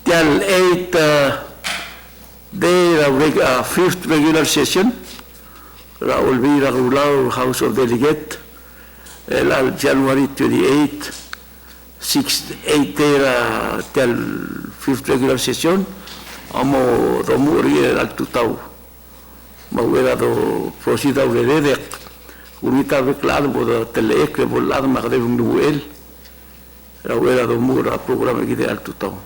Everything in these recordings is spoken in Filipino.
till 8 day fifth regular session. That will be the Rulao House of Delegate. January 28, 8 day till fifth regular session. Amo romu ri al tutau. Mawela do prosida uledek. Unita beklado bodo teleke bolado magde nuel. Rawela do mura programa gide al tutau.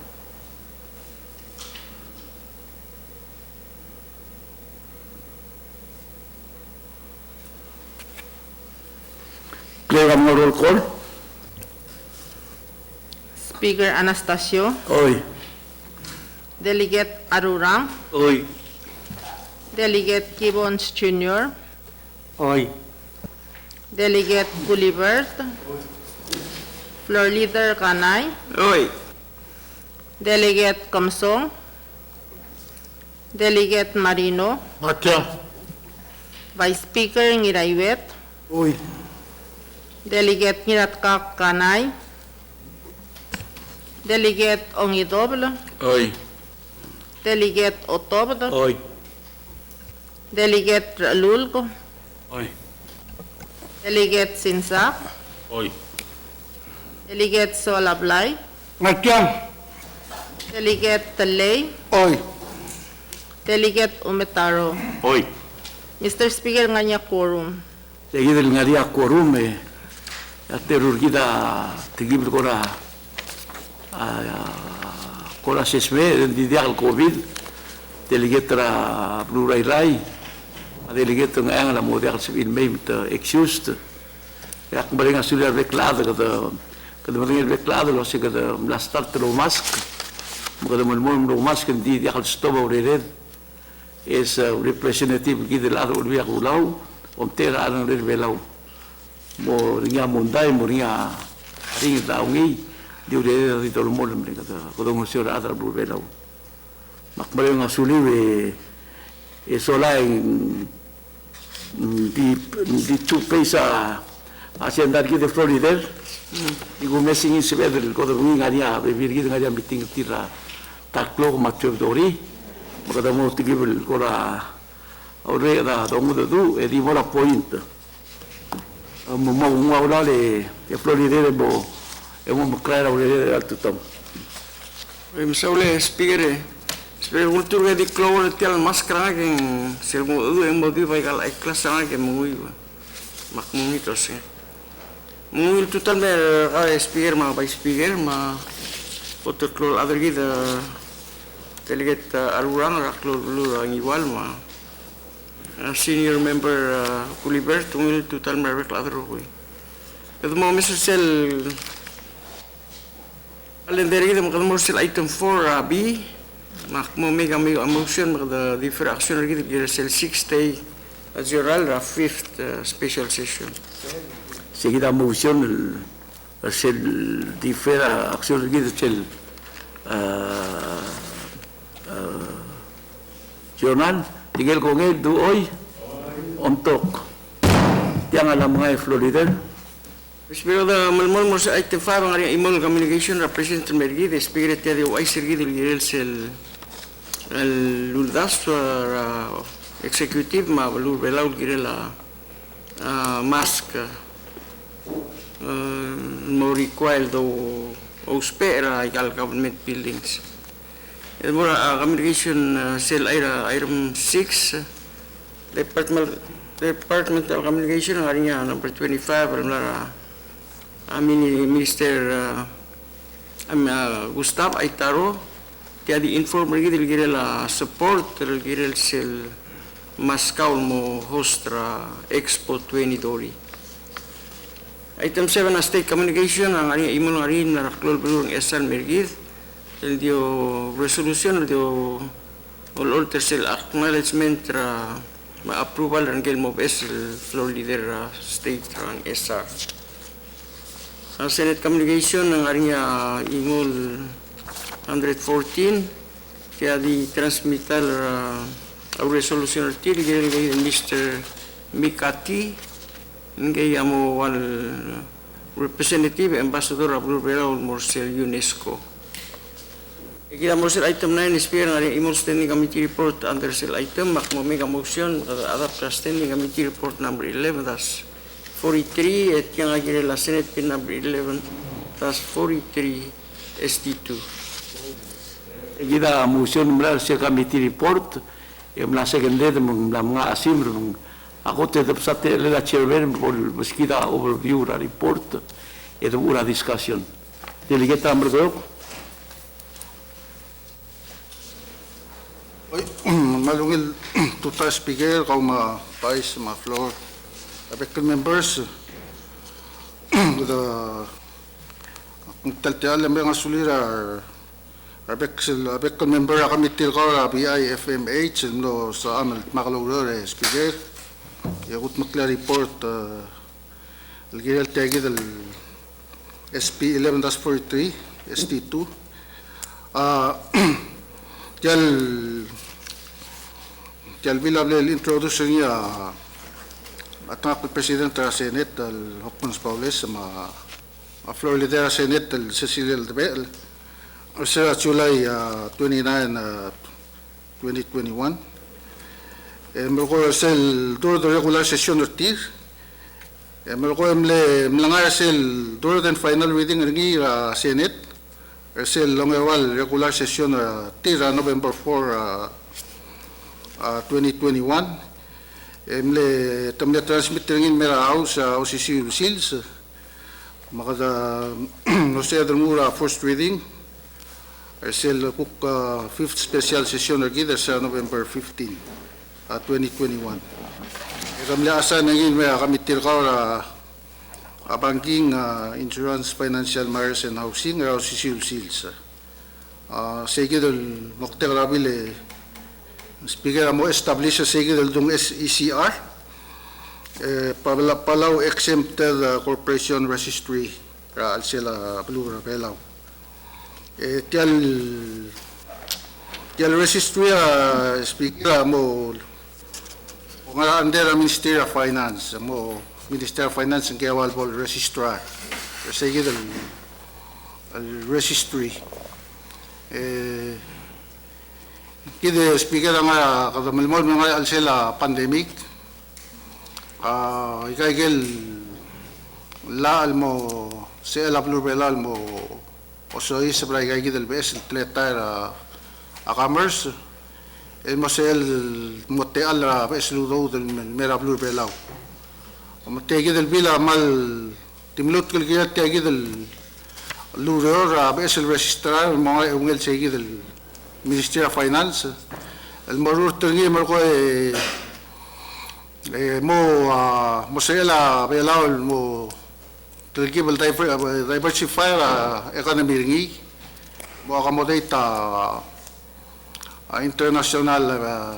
Clear roll call. Speaker Anastasio, Oi. Delegate Arurang, Oi. Delegate Gibbons Jr., Oi. Delegate Gulibert, Floor Leader Kanay, Oi. Delegate Kamsong, Delegate Marino, Matya. Vice Speaker Ngiraiwet, Oi. Delegate Ngiratkak Kanay, Delegate Ongidobl, Oi. Delegate Otobd, Oi. Delegate Lulgo, Oi. Delegate Sinsak, Oi. Delegate Solablay, Matya. Delegate Talay, Oi. Delegate Umetaro. Oi. Mr. Speaker, nga niya quorum. Lagi del ngaria quorum terur kita tigib kora kora sesme di dia covid delegetra plurai rai delegetra nga la model civil mate excused ya kembali nga sudah reclado kada mengil reclado lo se kada blastar tro mask kada mulmul mask di dia stoba urered is representative kita lado ulbiak ulau omtera ang revelau mo ringa mundai mo ringa ringa taungi di udah di tolong modal mereka kodong usia ada berbeda makmari nga suli solai di tupai sa asendar kita Florida di gumesing in sebeder kodong ngaria bebir kita ngaria meeting tira taklo macam dori makada mo tigibel kora ore da domu do e di mola point mo ora le Florida bo e mo clara ore al tutam Misaule speaker speaker ultur di clover tel maskara ke selmo e mo di vai kala class ana ke mui makmumi to se mui total me speaker ma by speaker ma otro clor adergi da delegate Arurang raklo lu igual ma senior member Kulibert tungil total merek ladro hui. Itu mau Mr. Sel calendar kita mau sel item 4 B mak mau mega motion mak the fraction kita kira sel 6 day general 5th special session. seguida motion sel difera action kita sel journal tinggal kongel du oi untuk yang alam ngai Florida. Speaker da malmol mo sa item 5 ang email communication representative mergi the speaker tiya di wai sergi di girel sel luldas executive ma lul belau girel mask mo require do ospera igal government buildings. Mura communication cell item 6 departmental communication harinya number 25 adalah Minister Gustav Aitaro tiadi inform lagi dari la support dari sel Moscow mo host Expo 2020. Item 7 state communication ang harinya email harin na klol belung esan mergid el dio resolution dio all tersel acknowledgement approval ng gelmo bes floor leader state ang SR. Senate communication ng arinya email 114 kaya di transmittal resolution article gaya Mr. Mikati ngay amo wal representative ambassador Abdul Belaul Morsel UNESCO. Kita mo sir item 9 Speaker nga imo standing committee report under sel item mak mo make a motion adapt ka standing committee report number 11 tas 43 at yang agire la Senate pin number 11 tas 43 ST2. Kita motion mula sa committee report, mula second letter mga asim ako tetap sa la chairman por kita overview la report ito una discussion. Delegate number 2. Oi, malungil tuta speaker kau ma pais ma floor. Affected members the kung taltial ang mga sulira affected member kami til ko BIFMH no sa amal makalugro speaker. Yagut makla report الجيل التاجد ال SP 11-43 ST2 Tial bilang introduction niya at ang President ng Senate Hopkins Paules sama floor leader ng Senate Cecilia Albel sa July 29, 2021. Merko sel duro do regular session ortir. Merko mlangar sel duro den final reading ng Senate. Sel longerwal regular session tira November 4 2021 emle tamle transmit ringin mera house OCC Sils makada no say the mura first reading sel cook fifth special session agida sa November 15 2021 kamle asa nangin mera kamitir ka banking insurance financial matters and housing OCC Sils sige dol mokte rabile Speaker mo establish sa del dung SECR Palau Exempted Corporation Registry al sila Blue Pelaw tial registry speaker mo nga under Ministry of Finance mo Ministry of Finance ang kawal bol registrar sige del registry Kide speaker nga kadamalmol mga alsela pandemic ikaigel laal mo sela pluralal mo oso is pra ikaigel bes tletar commerce el mosel mote al bes ludo del mera pluralaw mote del bila mal timlut kel kaya tegi del ludo bes el registrar mga ungel segi del Ministry of Finance, el marur tengi marco mo sela belao mo tengi bel diversify economy ringi mo accommodate international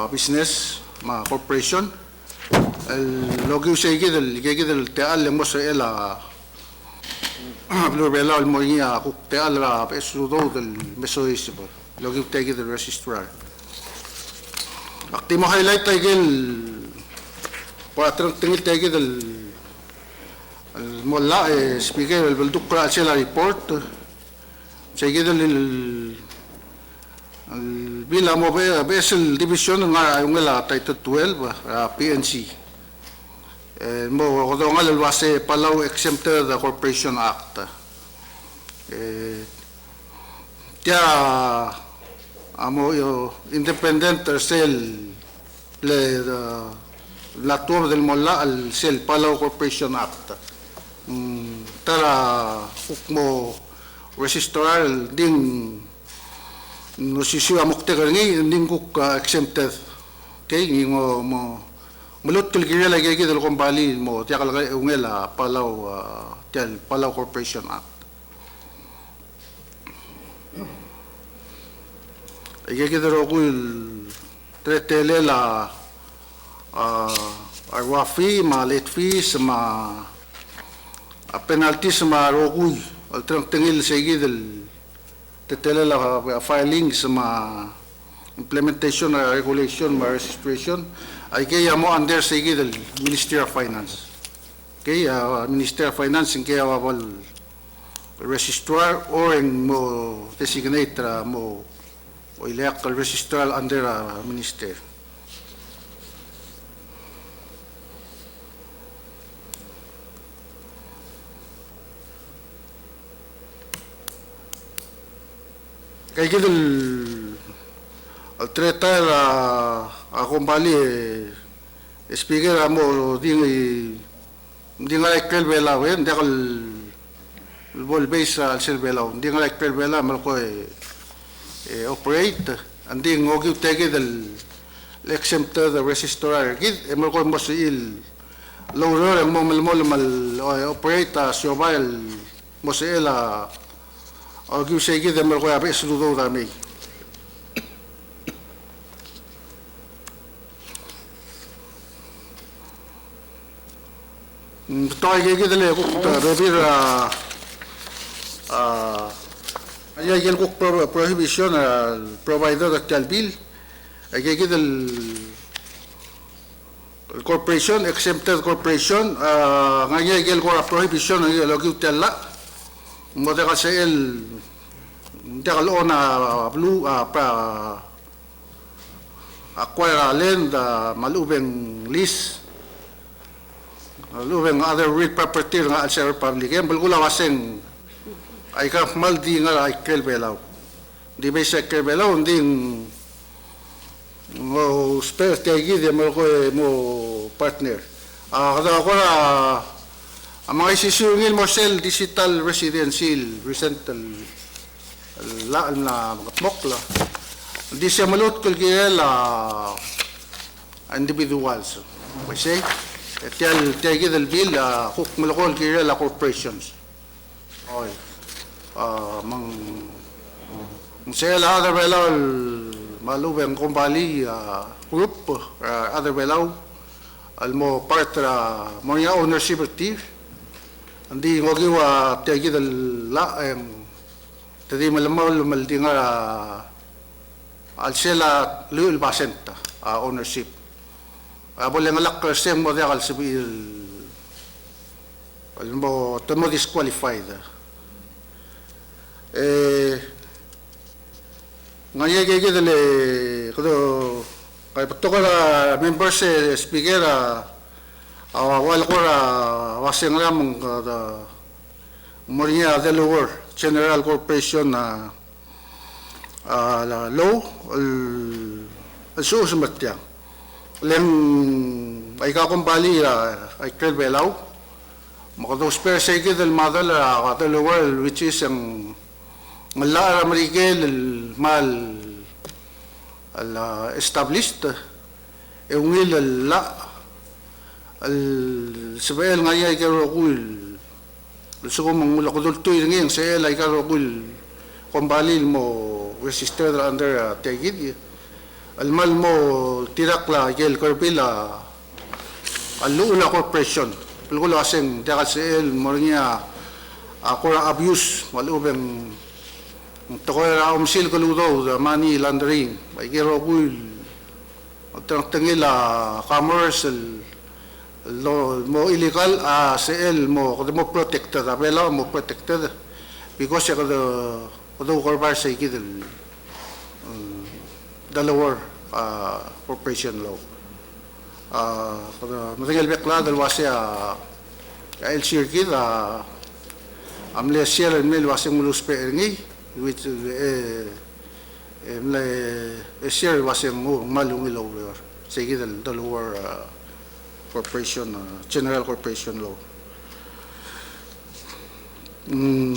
business ma corporation el logo segi del teal mo sela Blue Bella al Moria kukte alla pesudo del mesoisimo lo que take the registrar Actimo highlight taigel patrang tingil taigel del molla speaker el baldukra sela report taigel el bila mo besel division nga yung la title 12 PNC mo kodongal el base Palau Exempted Corporation Act tia amo yo independent sel le la tour del molla al sel Palau Corporation Act tara mo registrar ding no sisiwa mukte ngi ding kuk exempted kay ngo mo Mulut kilkira lagi del kumbali mo tiakal ungela Palau tial Palau Corporation Act. Igi del okul tretele la arwafi ma late fees ma penalties ma okul al tengil segi del tretele la filings ma implementation regulation ma registration ay kaya mo under sige del Ministry of Finance. Kaya Ministry of Finance ang kaya wawal registrar or mo designate mo o elect registrar under minister. Kaya gito al treta akong bali speaker mo di nga ikel bela wen dakal ball base al sel bela di nga ikel bela mal ko operate andi ngogi tege del exempt the registrar gid mal ko mo sil lower mo mal operate so while mo sila o giu segi de mal ko abe sudo da mi toy ge de le ko rebir ay el ko prohibition al provider del bill ay ge del corporation exempted corporation ngaya gel ko prohibition ng lo giu tella mo de kasi el de ona blue acquire land malubeng lease malubeng other real property nga al sa republic yan bulgula waseng ay ka maldi nga ay kelbelaw di ba sa kelbelaw nding mo spare tagi de mo ko mo partner kada ko ang mga isisungil mo sel digital residential residential la na mokla di siya malot kul la individuals kasi etial tagi del bill huk malokol kaya la corporations oy mang sela other below malubeng kumbali group other below almo part mo ya ownership active hindi ngogi wa tagi del la tadi malamaw maldi nga al sela lul basenta ownership boleh ngalak sem mo al sibil almo temo disqualified ngayon gege dele kodo kay patokala members speaker awal ko waseng lamang Moria Delaware General Corporation law al susumat yan leng ay kakumbali ay kelbelaw makados per sege del madal Delaware which is ang mala Marigel mal al established ungil la al sebel ngaya ikarokul suko mangula ko dultoy ngeng sel ay karokul kombalil mo registered under tegid al mal mo tirakla gel korbila al lula corporation pulgulo aseng dakal sel mornya akora abuse malubeng tokoy umsil kaludo money laundering ay karokul tangtangila commerce mo illegal CL mo protected abela mo protected because the korbar sa ikid Delaware corporation law matagal bekla dalwase el circuit amle share mil wase mulus pe ngi which share wase malungi law sa ikid Delaware corporation general corporation law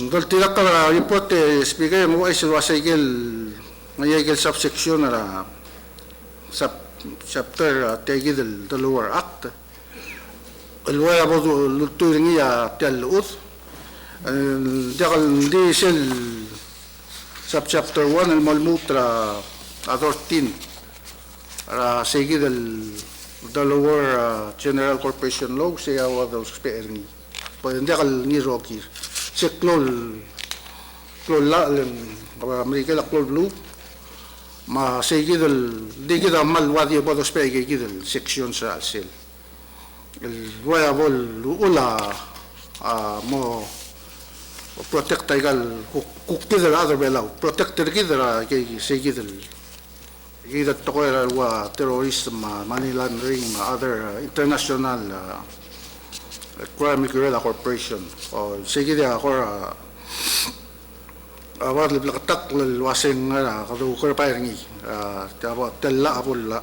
dal tilak ka report speaker mo ay sa igel ngayagel subsection chapter tagi del Delaware Act alwaya bodo luturing ya telud dakal di sel subchapter 1 al malmutra 13 segi del Delaware General Corporation Law siya wadaw sa PRNI. Pwede kal ni Rocky. Si klol la Amerika la klol blue ma sige del di kita mal wadi bodo spege gidel section sa sel. El waya bol ula mo protect taigal kukidar other belau protect kidar ke segidal kidar to ko wa terrorism money laundering other international crime guerrilla corporation o segida ko awat leblatak lel waseng nga kadu ko pa ngi tabo tella abulla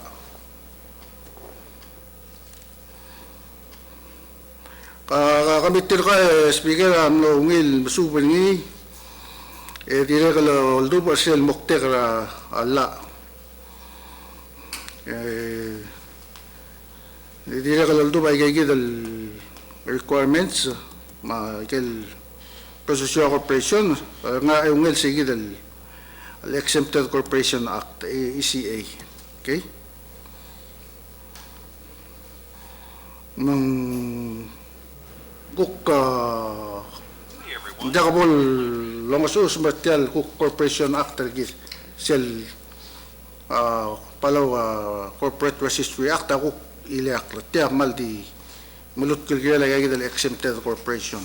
kamitir ka speaker amlo ngil suben ngi dire ka lo du pasel mokte ka alla dire ka lo du ba gay gidal requirements ma kel Processor Corporation nga ngil sige dal Exempted Corporation Act ECA okay kuk jakabol longasus matial kuk Corporation Act tergis sel palaw Corporate Registry Act kuk iliak tia maldi mulut kilgila gay dal Exempted Corporation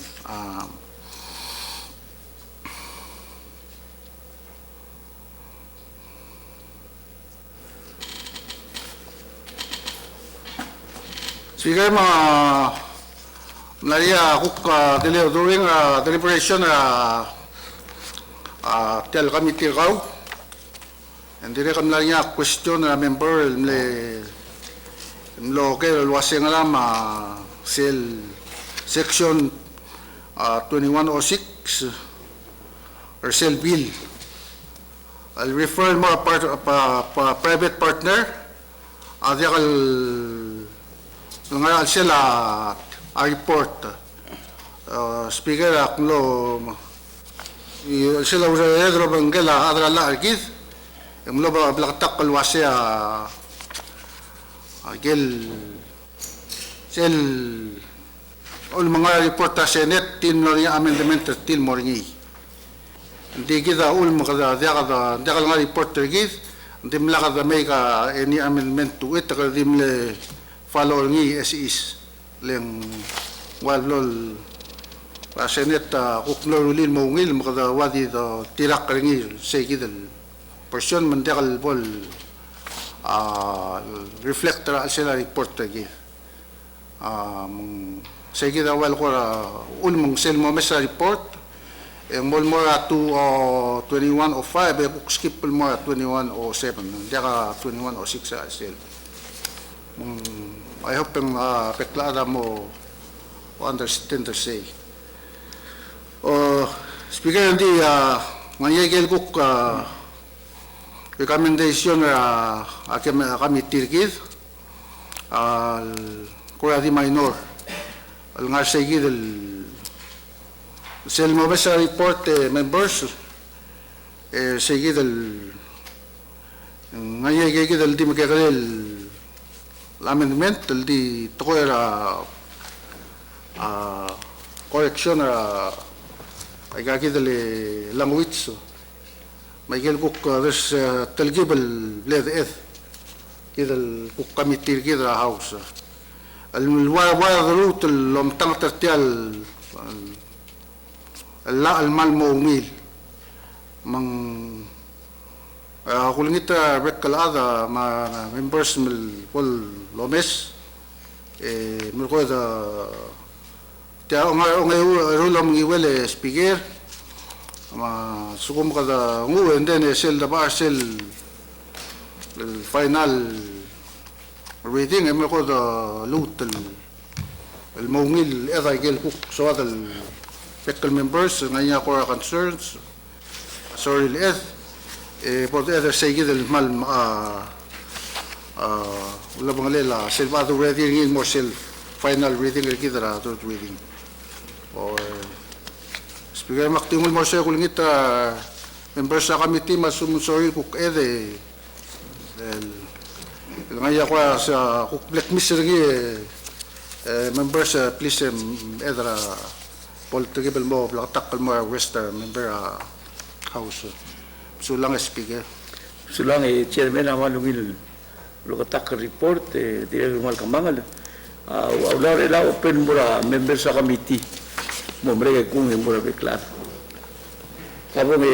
sige mga Naria kuk during deliberation tel committee raw and dire kam naria question na member lo ke lo waseng alam sel section 2106 or sel bill I'll refer more private partner adia kal ngal sila report speaker aklo sila usayedro bangela adra la arkid mlo ba blaktak kalwasya agel sel ul mga report sa Senate tin no amendment til morngi hindi kita ul mga da nga report gid hindi mlaka may ka any amendment to it ka dimle follow ngi as is leng walol Senate kuknolulin mo ngil makada wadi do tirak ngi segidal person mandakal bol reflector sila report gi segida wal ko ulmong sel mo mesa report mol mo 2105 skip mo 2107 daka 2106 sel I hope ang peklada mo understand to say. Speaker hindi ngayagel kuk recommendation kami tirgid kura di minor al nga segid el sel mo ba sa report members segid el ngayagel el di magkakalil amendment di toko era correction ay gagidali language may gelkuk there's telgibel bled eth kidal kuk committee kidal house al wala route lom tang tertial la al mal mo umil mang kulingita rekalada ma members mil pol lomes mulko da tia ngay rulam ngiwele speaker ma sukum kada ngu and then sel da sel final reading mulko da lut el mongil eda gel kuk so da local members ngaya ko concerns sorry ed por other seguid el mal la bangalela silvado reading in more self final reading kidra third reading or speaker maktimul mo sa kulingita members sa committee masumusoril kuk ede el ngaya ko sa kuk black mister members please edra political mo black mo western member house sulang speaker sulang chairman aman lungil lukatak report dire mal kamangal ular ela open mura members sa committee mo mereka kung mura beklar Kabong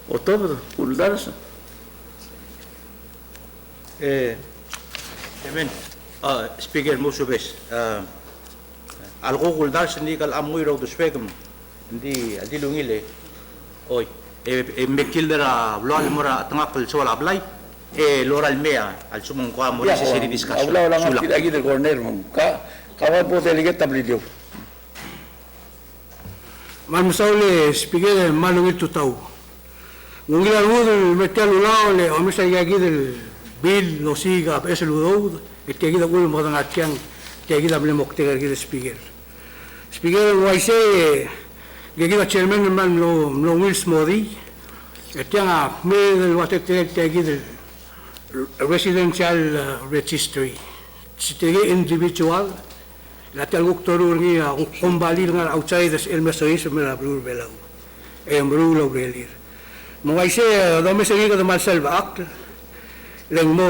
October, uldaras. Chairman, Speaker Musubes, algo kuldar sindi kal amoy raw duswegam, hindi lungil oy, mekildera loal mora tangakal sa wala ablay, loral mea, al sumong kwa mo sa siri discussion. Wala nga lagi del corner mo. Kawan po delegate tablidio. Man masauli Speaker malungit tutaw. Nung ilaludol metal ulao le o misa yagidel bil no siga es ludod et kagida ulo mo nga tiang kagida blemok te kagida Speaker. Speaker waise kagida chairman man no Wills Modi et tiang me del watek te kagida residential registry. Sitege individual la tal doctor ni kumbalir nga outside el mesois me la blur belau. Brulo belir. Mga isi, dami sa nga naman selva act, lang mo,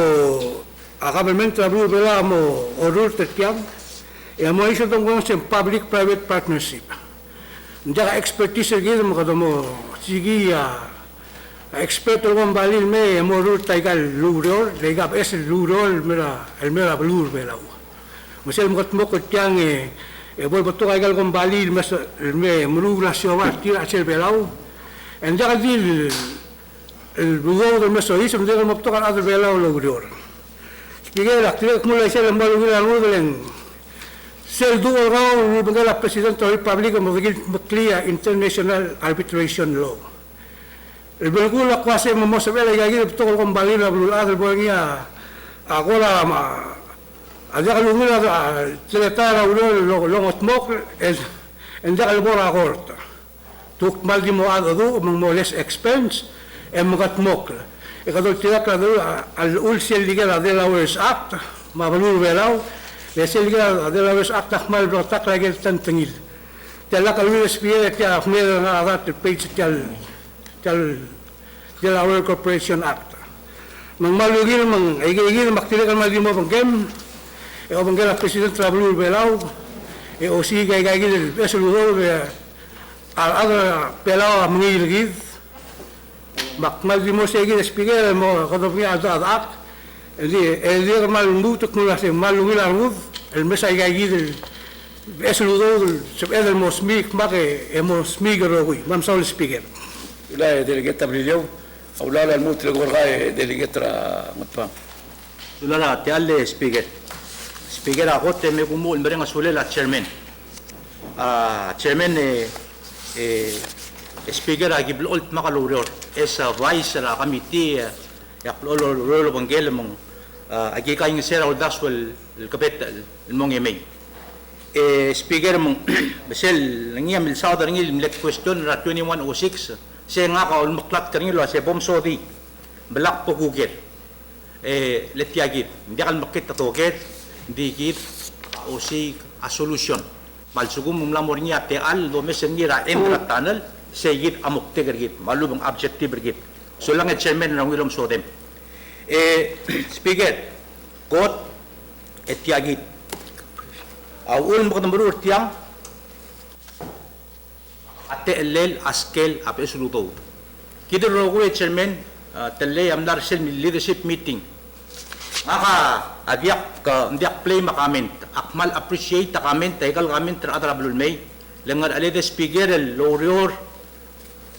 government travel bela mo, orur tetyang, mo isi itong kung sa public-private partnership. Hindi ka expertise lagi mo kada mo, sige, expert kung balil me, mo orur tayo lurol, legap es lurol, el mera blur bela. Masel mo katmo tetyang, boy bato kayo kung balil, me, murula siya, tira sel belaw, and that deal el lugar del meso hizo de como tocar a vela o logró Speaker actividad como la hicieron en Balugil Aludelen ser duo rao de la presidenta de la República Moclia International Arbitration Law el Balugil la clase mo se vela ya que todo con balila blula del bonia agora allá lo mira tratar a lo smoke en da el bora corta tuk mal di mo ado mo less expense magat mok kadol tira kadol al ulsel ligera de la Delaware Act mabalul velaw le sel ligera de la Delaware Act mal brotak lagel tantengil tela kalul spiere tia khmer na adat page tel Delaware Corporation Act mang malugil mang igil maktile kan mal di mo pangkem bangela president travelul velaw o si gay esuludo al pelao mengirgid makmal di mo sige Speaker mo kadopia adat el día mal muto kula se malungil arud el mesa gagid es ludo se el mosmik make mosmik rogi mam saul Speaker Ila delegate tablidio. Aulala al mutre gorga delegate matpa. Sulala tiale Speaker. Speaker agote me kumu merenga sulela chairman. Chairman Speaker agibl olt makaluror esa vice ra committee ya lolo bangel mong agi kaing sera daswel el kapet el mong yemay Speaker mong besel ngiyam il southern ngil let question ra 2106 se nga ka ul maklat kanilo se bom sodi belak po guger let yagit hindi kal makit tatoket hindi git o si a solution malsugum mumlamor niya te al do mesen ngira entra tunnel segit amok tegergit malubang objective gergit so lang chairman ng wilom so dem Speaker got etiagit awul mo kadamuro tiang ate elel askel apesuluto kidro ko chairman telle amlar sel leadership meeting aka adiak ndiak play makamint akmal appreciate ta comment tagal comment tra adrablul may lengar alede Speaker el lorior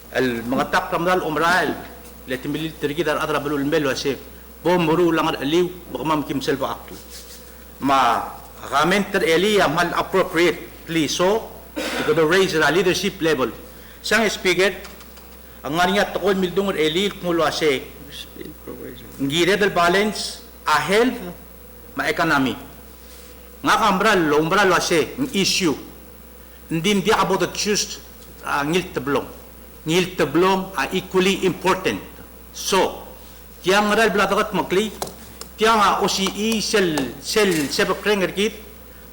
el mga takramdal umrael letimbil tergidar adrablul mel wase bomuru langar aliw makamam kim selva aktu ma comment ter elia mal appropriately so to the raise the leadership level sang Speaker ang ngariya tokol mildungur eli kumulo ase ngire del balance a health ma economy nga kambral lombral wase ng issue hindi dia about the choose ngil tablong equally important so tiang ral bladagat makli tiang OCE sel sebakreng ergit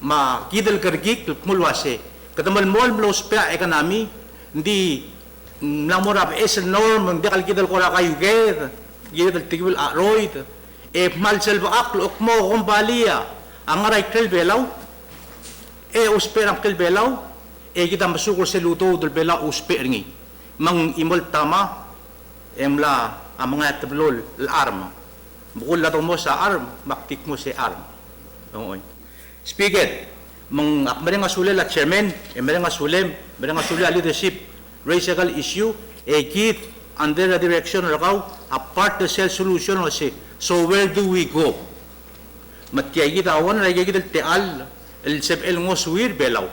ma kidal kergit mulwase katamal mol blos pa economy hindi namorab es norm hindi kal kidal ko la kayo gidal tigil aroid mal selva aklo okmo kumbalia ang aray kel belaw usperang kel belaw kita masukol sa luto dul bela uspe ringi. Mang imol tama, emla ang mga tablol l'arm. Bukul na mo sa arm, maktik mo sa arm. Oo. Speaker, mang akmere nga sule la chairman, emere nga sule, mere nga sule leadership, racial issue, kit under the direction of a part the cell solution o si, so where do we go? Matiyay kita awan, ray kita teal, el sep el ngoswir belaw.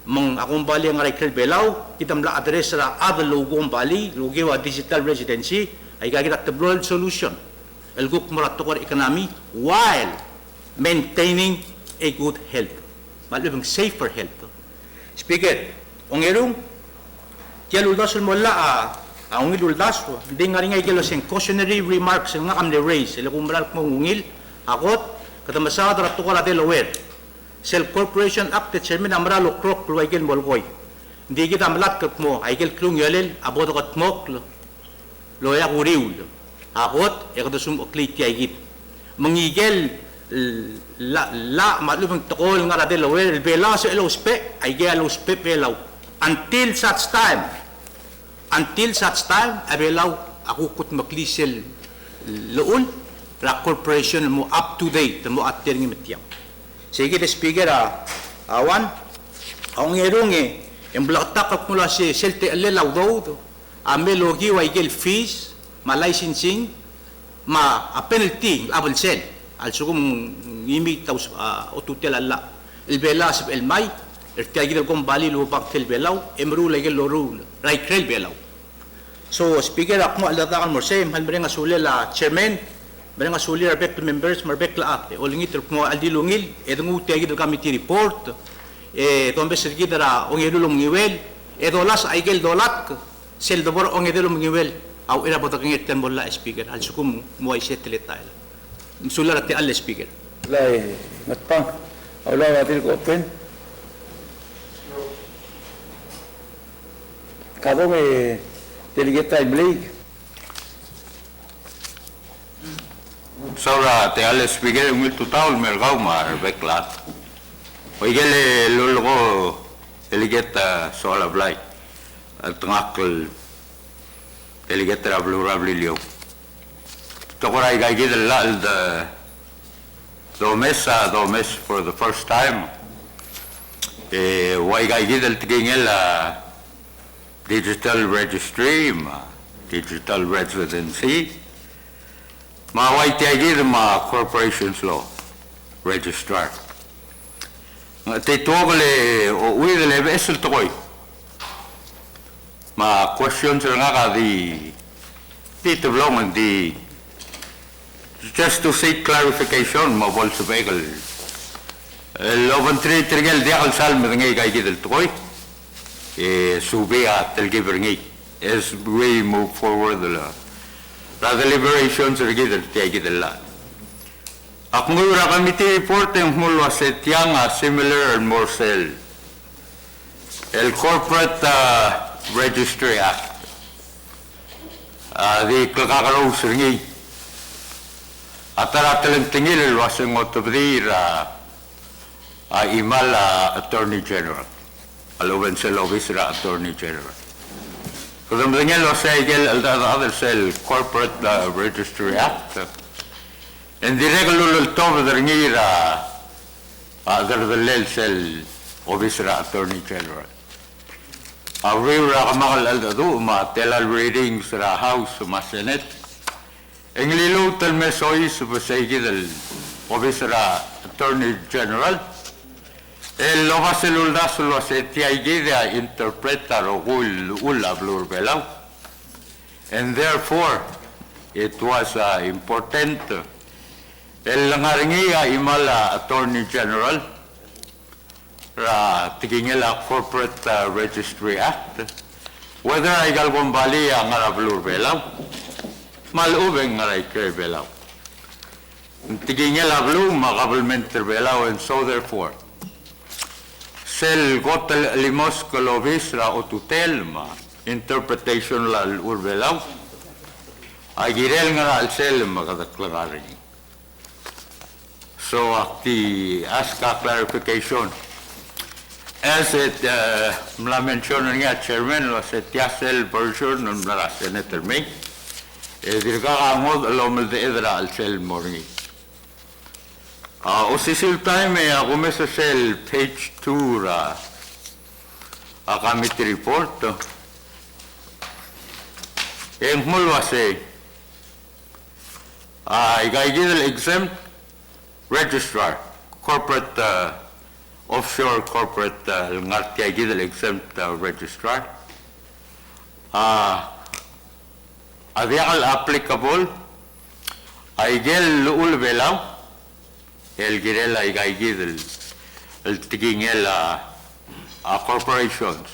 Mang akong bali ang record belaw, kita mla address sa other logo ang bali, logo wa digital residency, ay kita tablol solution. El guk muratukor economy while maintaining a good health. Malibang safer health. Speaker, ang irong, tiya luldas mo la, ang luldas, hindi nga rin nga sing cautionary remarks nga kami raise, ila kung malak mong ungil, akot, katamasa ratukor at Delaware. Cell Corporation Act, the chairman amralo krok luwaigil molgoy. Hindi kita malat kat mo, aigil klung yalil, abodo kat mok, loya kuriw. Akot, ekadasum oklit yaigit. Mangigil, malubang tukol nga rade lawel, bela sa elospe, aigil elospe belaw. Until such time, abelaw, ako kut maklisel loon, la corporation mo up to date, mo atir ng mitiyang. Sige, speaker, awan, ang ngerong yung blaktak mula si Selte Alelaw daw, amelogi wa igel fees, ma licensing, ma penalty, abel sel, also kung imi taus otutel alla, ilbela sa elmay, irtiagil kong bali lupag tel belaw, emru lagel loru, right trail belaw. So, speaker, ako alatakan mo sa mahal nga suli la chairman, mereka suli respect members marbek la ate olingit mo aldi lungil edong uti agid committee report tombe sergi dara ong edulong ngiwel edolas aigel dolak sel dobor ong edulong ngiwel au ira botak ngeten bolla speaker al sukum mo ay setelet tayo sulat ti al speaker Lai, matpang. Awala watil ko open. Kado may delegate tayo Blake. Saura te ale speaker ngil total mergau mar beklat. Oigele lulgo delegate sola blai. Tngakl delegate rabli liu. Tokorai gaigi de la de domes for the first time. Wai gaigi del tingela digital registry, digital residency. Ma waitiagir ma corporations law registrar. Te togole o uidele vesel toy. Ma questions nga ka di development di just to seek clarification ma bol sa bagel. Loventri trigel di al sal med ngay kay gidel toy. Subia tel giver ngay as we move forward the deliberations are given the lot. Ako ngura committee report yung mulwa sa tiyang similar and more cell. El Corporate Registry Act. Di kakaraw siringi. Atara talang tingil wasang otobdir imal Attorney General. Aluban sa Officer Attorney General. Because I'm thinking the other cell, Corporate Registry Act. And the regular top the ringira the lel cell Officer Attorney General. Arriva kamakal aldado ma telal readings sa House ma Senate. Englilo tal mesoy sa pasaygi Officer Attorney General. El lo celuldas lo se tiaigida interpretar ula blur belau. And therefore, it was important. El ngaringia imala Attorney General ra tigingela Corporate Registry Act. Whether ay galgombali ang blur belau, malubeng ngaray kay belau. Tigingela blue makabulmenter belau, and so therefore, sel gotel limos kolovis ra o tutelma interpretation la urbelaw ay girel nga al sel magadaklagarin. So akti ask a clarification. as it mention nga chairman was it yasel version ng Senator May. Dirgangod alom de edra al sel morning. Usisil time ako sa cell page 2 ra a committee report. Ang mulwase igaigil exempt registrar corporate offshore corporate ngarti igil exempt registrar adiakal applicable aigel luul belaw el girela igaigil el tigingel corporations.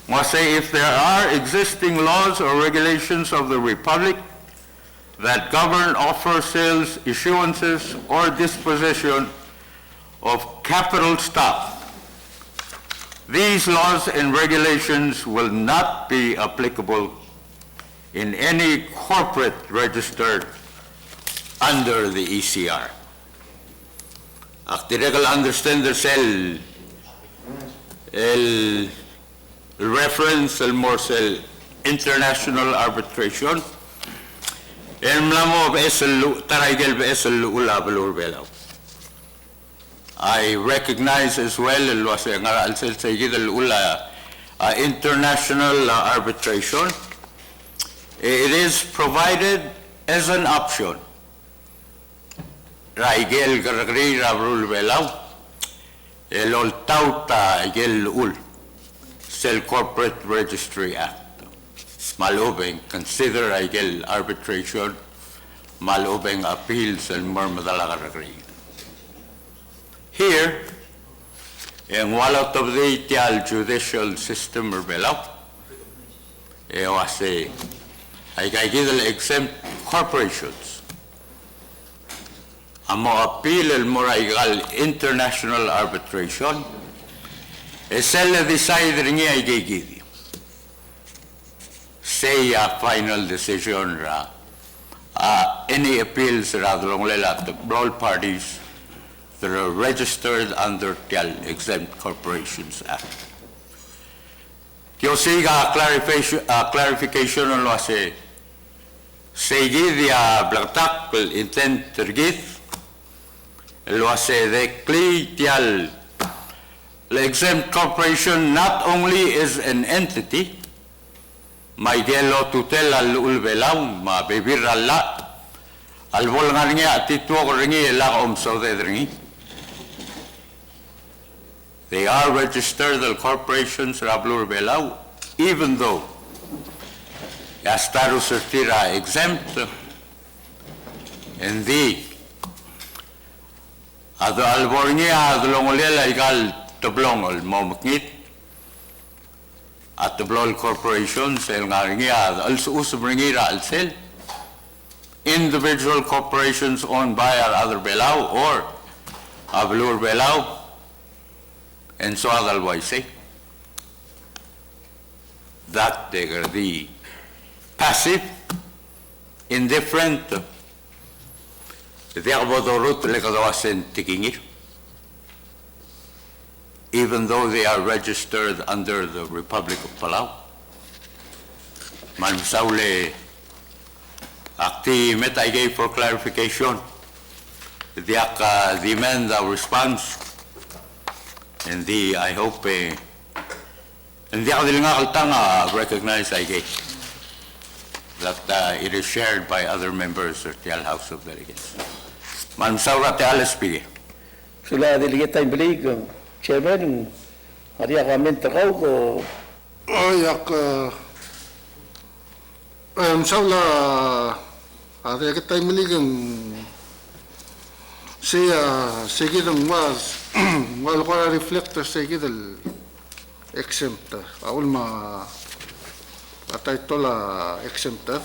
Must say if there are existing laws or regulations of the Republic that govern offer, sales, issuances, or disposition of capital stock, these laws and regulations will not be applicable in any corporate registered under the ECR. Actiregal understand the cell el reference el morsel international arbitration el mlamo besel taraigel besel ula belur belaw. I recognize as well el wase ngara al sel sayid el ula international arbitration. It is provided as an option. Raigel garagri rabrul belaw el oltauta igel ul Cell Corporate Registry Act. Malubeng consider igel arbitration, malubeng appeals and murmadalagaragri. Here, in walot of the itial judicial system or belaw, wase igel exempt corporations. Amo appeal el moraigal international arbitration. Esel decide ringi ay gigidi. Say a final decision ra. Any appeals ra dlonglela to all parties that are registered under the Exempt Corporations Act. Kyo siga clarification on lo se seguidia blaktak intent tergit lo se de cli tial. The exempt corporation not only is an entity, may gelo tutel al ulbelaw, ma bibir alla, al volngan nga tituo ringi la omso de ringi. They are registered as corporations rablur belau, even though yastaru sertira exempt, and the ado albornia adlongolela igal tablongol momkit at tablol corporations el ngaringia also usubringira alsel individual corporations owned by our other belau or ablur belau and so otherwise that they are the passive indifferent the abodorut lekadawasen tikingir even though they are registered under the Republic of Palau. Man saule akti metay gave for clarification. Diak demand a response. And I hope and diak dilinga kaltanga recognize I gave that it is shared by other members of the House of Delegates. Man saura te alespige. Sila delegate tayo balik. Chairman, hari ako amin takaw ko. Yak, saula, hari kita maligang siya sigidang wal ko reflector sigidal exempt. Aul ma atay tola exempt.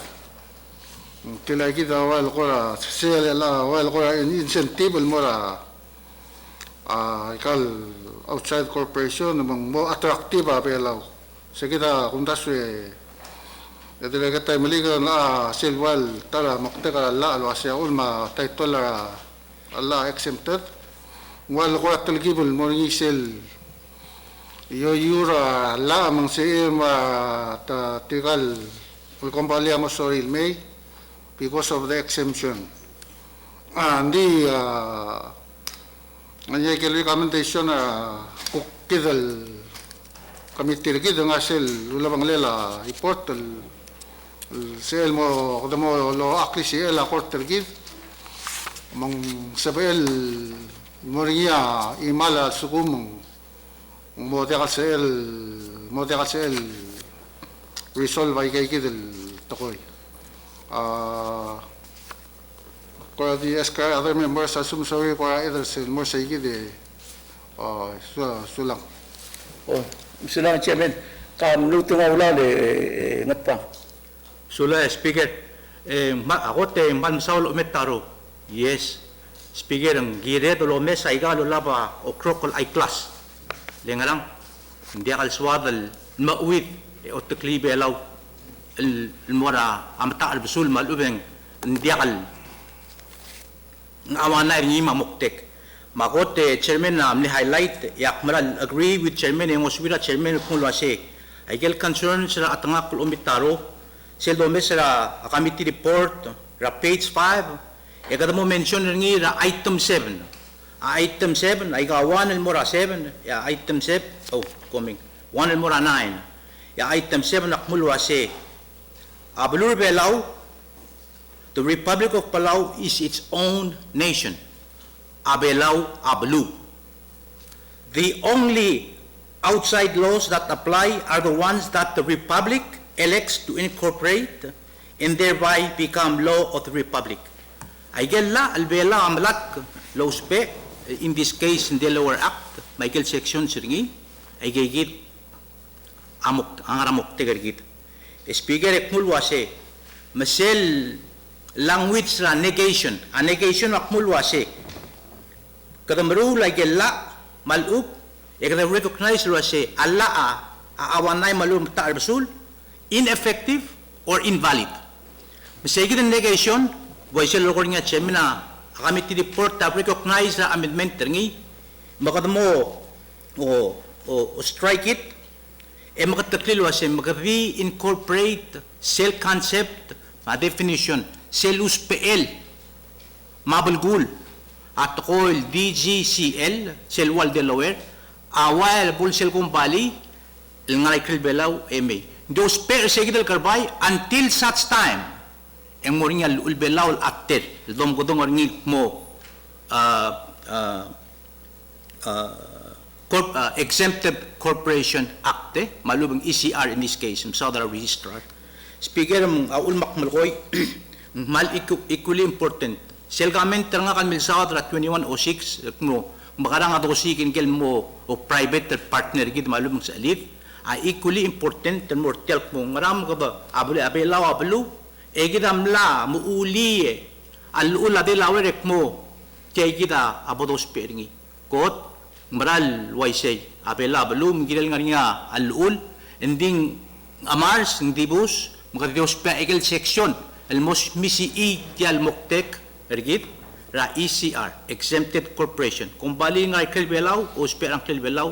Kila kita wal ko siya la wal ko incentive mora ikal outside corporation namang mo attractive pelaw sekita kundaswe dele kata maliga na silwal tala makteka la alwasya ulma title Allah exempted wal ko talgibul morning sel Yo yura la mang se ma ta tigal ulkompalia mo soril may because of the exemption. Andi anya kele recommendation kukidal kami tirgid nga sel ulabang lela report sel mo kodamo lo akli sel akort tirgid mang sabel moria imala sukumong model sel resolve ay kay kidel tokoy kwa the SK other members assume sorry kwa either sel mo say kide sulang Oh, Mr. Chairman, kam luto nga ula ngat pa. Sula, Speaker, ako te Mansaul Umetaro. Yes, Speaker, ang gire do lo mesa igalo laba o krokol ay class. Lenga lang, hindi akal swadal mauwit o teklibe alaw mora amata al-basul malubeng hindi akal ngawana rin mamuktek. Makote chairman na amni highlight yak maral agree with chairman yung oswira chairman kung luwase ay gel concern sila atanga kul umitaro sila dome sila committee report ra page 5 kada mo mention ringi ra item 7 item 7 ay ga 1 mora 7 ya item 7 coming 1 mora 9 ya item 7 nakmulwase abulur Belau, the Republic of Palau is its own nation. Abelau, Abalu. The only outside laws that apply are the ones that the Republic elects to incorporate and thereby become law of the Republic. Aigella, albela, amlak, laws pe, in this case, in the lower act, Michael section siringi, aigigit, amok, angaramok tegargit. Speaker ekmulwase, masel language la negation, a negation akmulwase, kadamru like la malup ekada recognize lo say Allah awanay malum ta rasul ineffective or invalid masigi the negation voice lo kornya chemina committee report ta recognize the amendment ngi makadamo o strike it e makataklilo say magavi incorporate cell concept ma definition cellus PL mabulgul at koil DGCL, Selwal Delaware, awal bulsel kumbali, ngay Belau MA. Those per segidal karbay until such time, ang mo rin ulbelaw acted, dom godong rin mo exempted corporation acte, malubang ECR in this case, Southern Registrar. Speaker, ulmak malkoy, mal equally important. Sel government nga kan milsawat ra 2106 mo makarang ato sikin kel mo o private partner gid malum sa alif equally important and more telk mo ngaram ka ba abelaw abelu e gidam la mo uli alula de lawerek mo kay kita abodos peringi kot maral waisay abela abelu migil nga alul ending amars ndibus magadios pa egel section almos misi tial moktek ergit ra ECR exempted corporation kung bali nga Kilbelaw o sperang Kilbelaw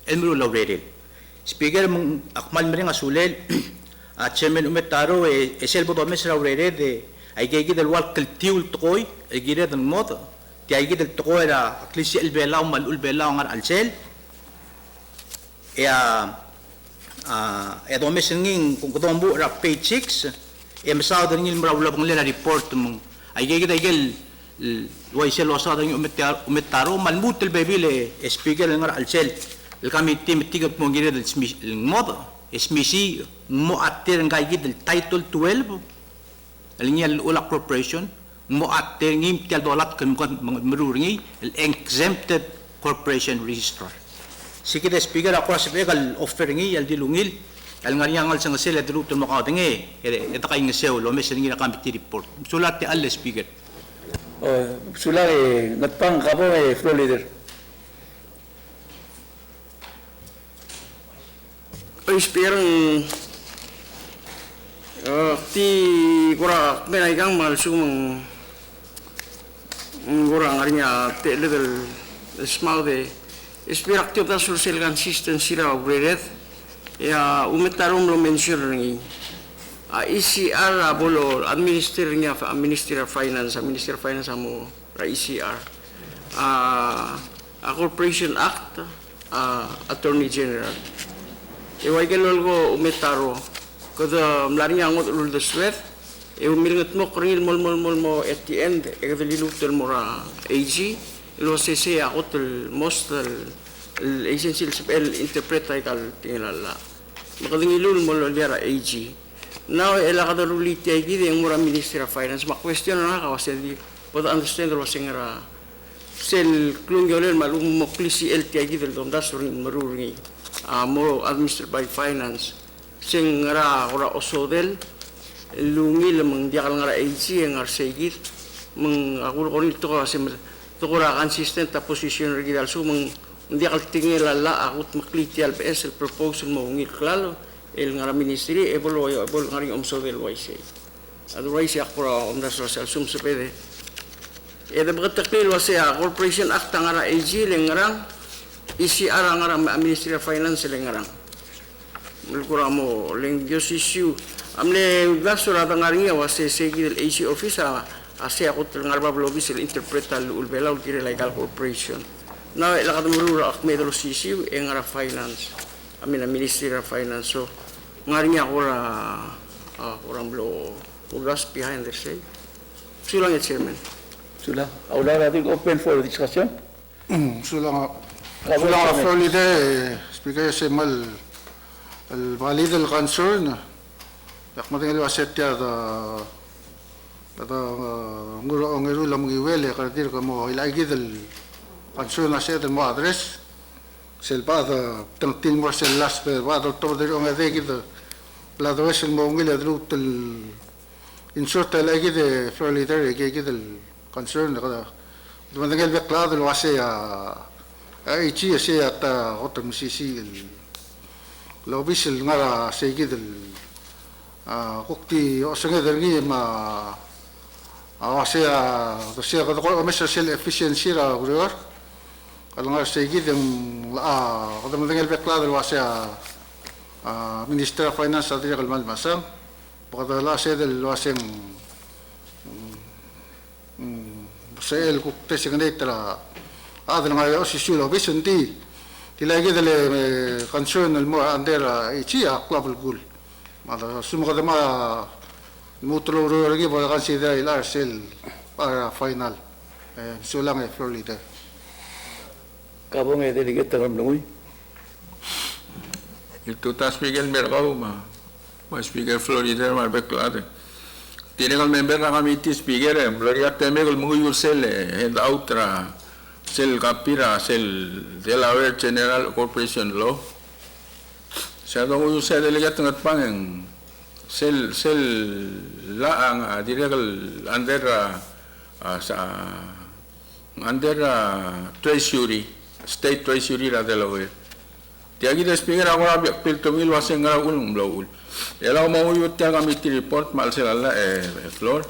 elmiro laurel speaker mong akmal mring asulel at chairman umetaro selbo domes laurel de ay gigi del wal kultiul tokoy ay gigi del mod ti ay gigi del tokoy ra klisi elbelaw malul belaw ngar alsel domes nging kung kutombo ra page 6 masaw din ngil mrawla bang lela report mong ay gigil way sel wasa dang umetaro malmutel bebile speaker ngar alsel el committee mitigap mo gire del mod smisi mo atter ngay gidel title 12 alinya ula corporation mo atter ngim tel dolat kan meruringi el exempted corporation registrar sikida speaker ako sa begal offeringi el dilungil al ngaryangal sang sel at rutul makadenge eta kay ngesew lo mes ngi na committee report sulat ti all speaker Sula nagpang kabo floor leader. Ay speaker ti kura menaigang malsumang gura ngarinya te little small de Espiraktiyo ta social consistency ra upgraded. Ya umetarom lo mention ringi. ECR bolo Minister of Finance amo ra ECR. A Corporation Act, Attorney General. Iway ganol ko umetaro. Kada mlari angot ulul the sweat. Umiringat mo kringil mo at the end. Kada lilutel mo ra AG. Ilo sese ako tul most agency el interpret ay kal tingala. Makadingilul mo lo liara AG. Now ela kada ruliti ay gidi ang mura Minister of Finance. Ma-question na kasi di pada understand ro singara sel klungyolen malum moklisi LTI gidi dom dasurin marurungi. Mo administered by finance. Singara ora osodel lungil mang diakal ngara AG ang arsegit mang ako ko nito kasi tukura consistent ta position regular so mang diakal tingil la ako makliti LPS el proposal mo ngil klalo el ngara ministry ebol ngari omsodel wise otherwise ako on the social sum sepede eda bagatakil wase Corporation Act ngara AG lengrang ECR ngara Ministry of Finance lengrang mulkura mo leng Dios issue amle gasura ngari wase segil AG office ase ako ngarba lobby sil interpretal ulbela ul legal corporation na ilakad murura akmedro issue ngara finance Ministry of Finance so ngari ako orang blo ugas behind the say sulang chairman Sula, ahora natin open for discussion. Sulang Florida, Speaker Semal, valid el concern. Yak matingil waset ya nguro ngiru lam giwele karatir kamo ilagi del concern aset mo address. Sel pa tangtin mo sel last pe wa to der on ade gid la dos mo ngil adrut el insert ilagi de Florida gid el concern kada dumangal be klado lo ase ai chi ase ata otro misisi lo bisil ngara segid kokti osenge dergi ma ase ase kada ko mesa sel efficiency ra gurior kada ngara segid kada dumangal be klado lo ase Minister of Finance Adria Kalmal Masang kada la ase del lo ase sel ko tesinganetara adal nga osisulo bisunti tilagi dele concern el mo andera ichia club gul mada sumukada ma mutro rigi ba consider ilar sel para final sulang e Florida Kabong delegate ng Mlungoy. Itu tas Speaker Mercado ma Speaker Florida ma beklade Tinekal member ng committee speaker Gloria Temegol munguyul sel head out ra sel kapira sel Delaware General Corporation Law. Sa dong sel delegate ng pang sel la ang direkal under Treasury State Treasury ra Delaware. Tiagi de speaker ako rabi apil tumil waseng ngara ulung blawul. Ela ko mawuyot tiya committee report mal sila floor.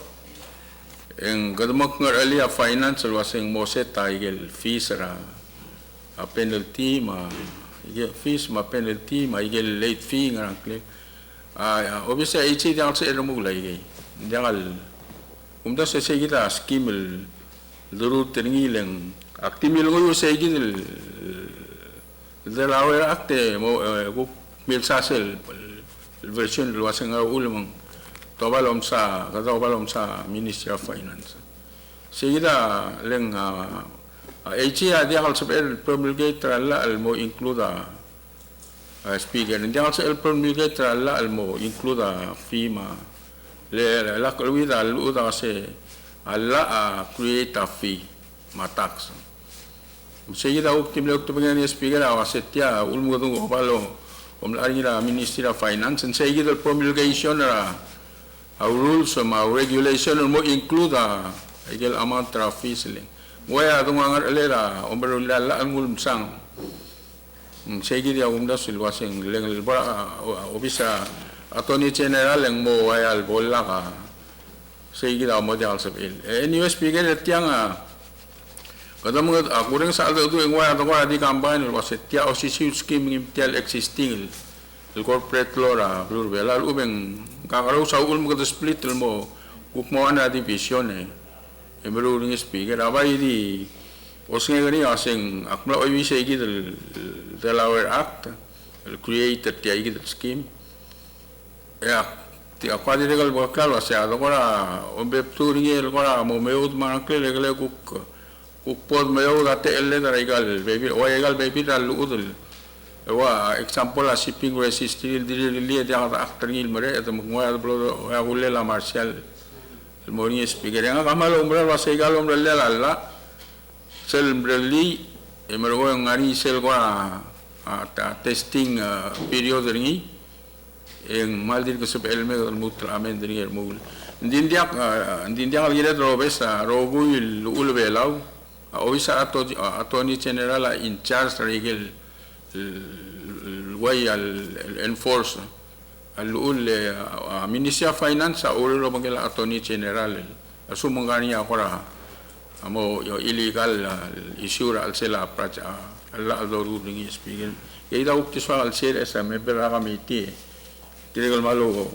Ang kadumok ngar alia finance waseng moset igel fees ra penalty ma igel fees ma penalty ma igel late fee ngarang kle. Obviously HC diang sa ermug lagi. Diangal umda sa segita scheme durut tengileng aktimil ngoyo segil Delaware Act mo milsasel version luwasang ulumang tobalom sa Ministry of Finance. Sigida leng HCA dia kalau sebel promulgate la mo include speaker dia kalau sebel promulgate la mo include FEMA le la kluida luda se alla create a fee ma tax. Seguida optim pengen speaker awasetia ulmu tung opalo lari la Ministry of Finance and seguida promulgation ra rules ma regulation mo include igel amount of fees le moya tung ngar lera omberula la angul sang seguida umda silwaseng leng officer Attorney General ang mo wayal bola ka seguida mo dial sabil anyway speaker tiang Kada mga kurang sa aldo tu ingwa to kwa di kampanya lo setia OCC scheme ngimtial existing el corporate law ra blur bela ubeng kakaro sa ul mo split mo mo ana division e mero ring speaker abai di osnge gani aseng akmla oi se gi del Delaware Act el created ti gi del scheme ya ti akwa di legal bo klaro sa do kora ombe turing el kora mo meud manakle legal kukpod mayo dati elle na regal baby o regal baby na luudul wa example a shipping resistil dili dia kata aktor ngil mere eta mungwa blo ya gulle la martial el moni speaker nga kamalo umbra wa segal umbra la sel breli e mergo ngari sel ko testing period ringi en maldir ko sep elme mutra amen dringi mul ndindia algira robesa rogul ulbelau Ovisa Attorney General in charge regel way al enforce al ul Ministry of Finance ulo magela Attorney General asumangani akora amo illegal issue al sela praja alla adoru ringi speaker ida ukti so al ser esa me bera committee tiregal malo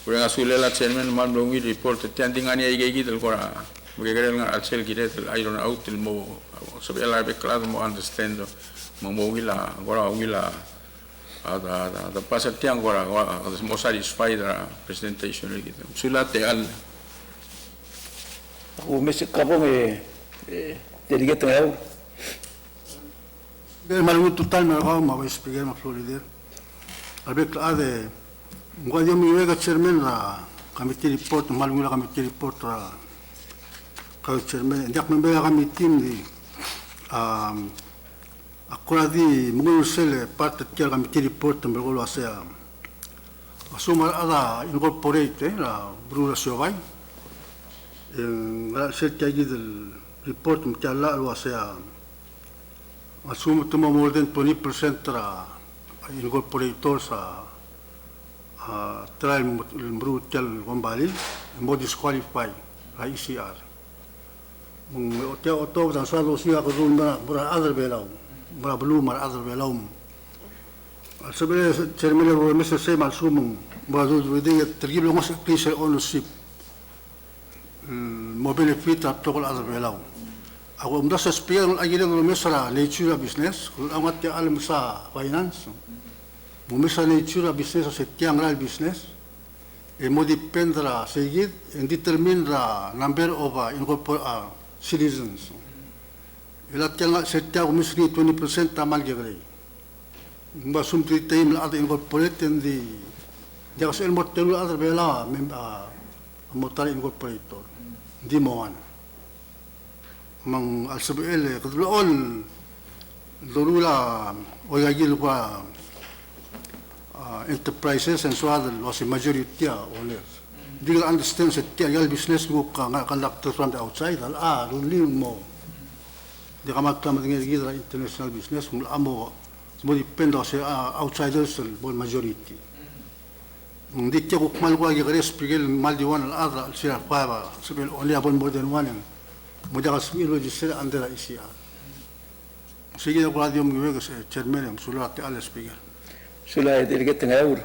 kurang asulela chairman mandongi report tendingani ay gigit kora Magiging nga at sel giret I don't out til mo sabi ala be klaro mo understand mo gila gora ada pasal tiang gora mo satisfied presentation gitu sulate al Ako mesik kapong delegate ngayon. Malungut total na ako mawis speaker ma Florida. Albek ade ngwa mi wega chairman na committee report malungut committee report chairman dak member kami team di akura di mungusele part tiar kami report tambal asa asuma ada incorporate la brura sovai la certia del report mtalla asa asuma tuma more than 20% tra incorporator sa trial brutal gombali mo disqualify ICR Oto dan selalu siya kuzun bara other belau, bara belum bara other belau. Sebenarnya cermin yang mesti saya masuk bara tu dia tergib lomas please ownership mo benefit atau kalau other belau. Aku umdah sespion lagi dia kalau mesra nature business, kalau amat dia alam sa finance, mo mesra nature business setiang real business. Mo dependra segit and determine the number of citizens. Ilat yang setiap misri 20% tamal jagre. Basum time la ada incorporate di jagas elmot telu ada bela motor incorporator di moan. Mang alsabel kedulon dorula oyagil kwa enterprises and so other was a majority owners. They will understand that the business mo conducted from the outside. Only mo. Di kamat kami dengan international business mo amo mo depend sa outsiders bon majority. Di tiya ko mal ko agi kare spigel mal di one other sila pa sabil only upon more than one. Mo daga spigel register under ICR. Sige ko radio mo gawin sa chairman mo sulat al speaker. Sula delegate ngayon.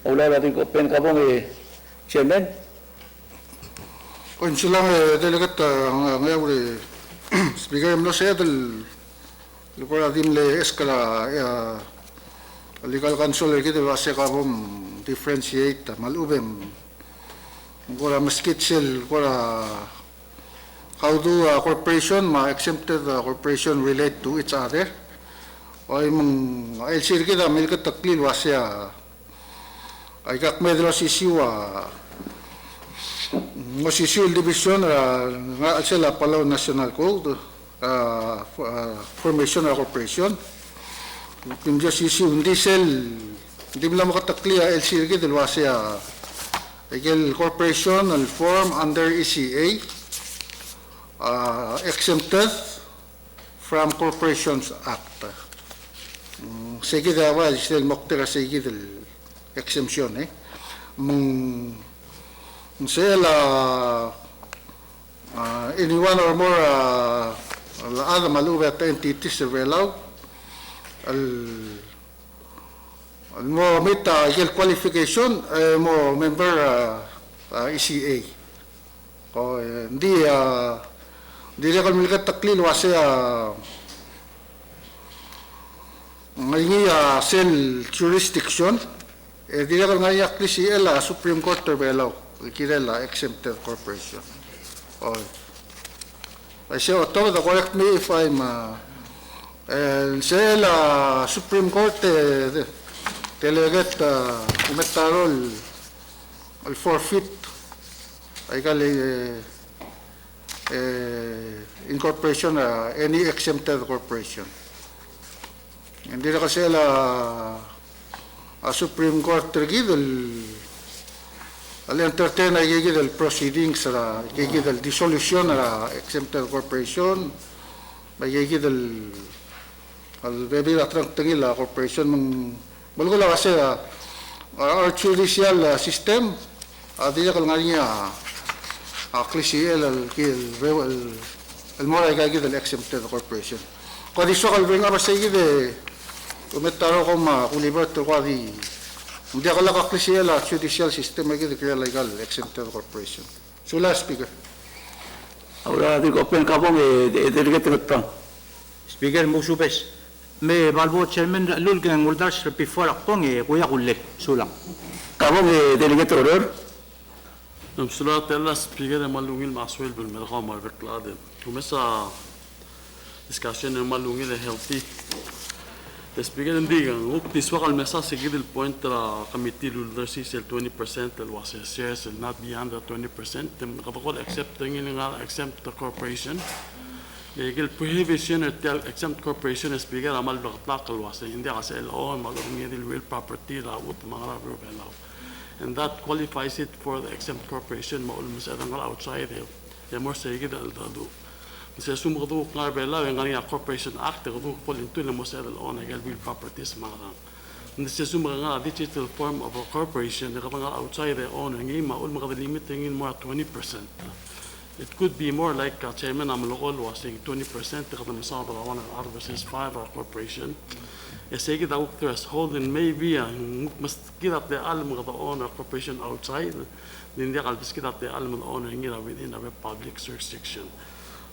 Wala natin ko pen kapong Chairman? Kung silang delegat ngayon speaker mo siya del lupa din le eskala legal counsel kita base kapom differentiate malubem kora maskit sel kora how do corporation ma exempted corporation relate to each other o yung LCR kita milkat taklil wasya ay kakmedro sisiwa sisiwa division nga sila Palau National Code formation of corporation yung sisiwa hindi sel hindi mo lang makatakli LCR kita wasya ay corporation will form under ECA exempted from Corporations Act sige dawa sila moktera sige del exemption sila any one or more العالم الأولى أنتي سيرفيلاو المو ميتا يل كواليفيكيشن مو ممبر ECA دي رقم ملقى تقليل واسع ngayon sel jurisdiction di raqam ngayon klisi ela Supreme Court belau kirela exempted corporation I say correct me if I'm sel Supreme Court delegate umetaro el forfeit ay kali incorporation any exempted corporation. Hindi na kasi Supreme Court al-entertain ay gigil proceedings gigil dissolution exempted corporation ay gigil al-baby atrang tangil corporation bago lang kasi our judicial system di na kal nga niya klisi al-mora ay gigil exempted corporation kung di so kalbring apa sa gigil umetaro ko kuliberto ko di hindi ako lakaklisiya la judicial system ay kaya legal exempted corporation. So last speaker. Ahora digo open kabong delegate nagpang. Speaker Musubes, may balbo chairman lul kang uldars before akong kuya kulle sulang. Kabong delegate order. نمسلات الله سبيكر مالونجيل معسول بالمرقام والبكلاد ومسا discussion مالونجيل healthy سبيكر نديغا وقت سواق المسا سيجد البوينت ترى كميتي للدرسيس ال 20% الواسع shares will not be under 20% تم قبل accepting in exempt corporation يجي prohibition exempt corporation سبيكر عمل بغطاق الواسع عندي عسل أول مالونجيل الويل property لا وط مغرب روبيلاو and that qualifies it for the exempt corporation ما أقول مسألة outside هي more سيجد الدادو مثل سوم غضوق قاربلا وينغني corporation act غضوق فولنتو لمسألة الأون هي الويل properties مغرب مثل سوم غنا digital form of a corporation غضوق outside the own هني ما أقول مغض limiting in more 20% it could be more like chairman عمل قول واسين 20% غض مصادرة وانا العرض versus 5 or corporation يسيجد أو threshold and maybe مست كده تقال مغض own a corporation outside لأن دي قال بس كده تقال من own هني within a public jurisdiction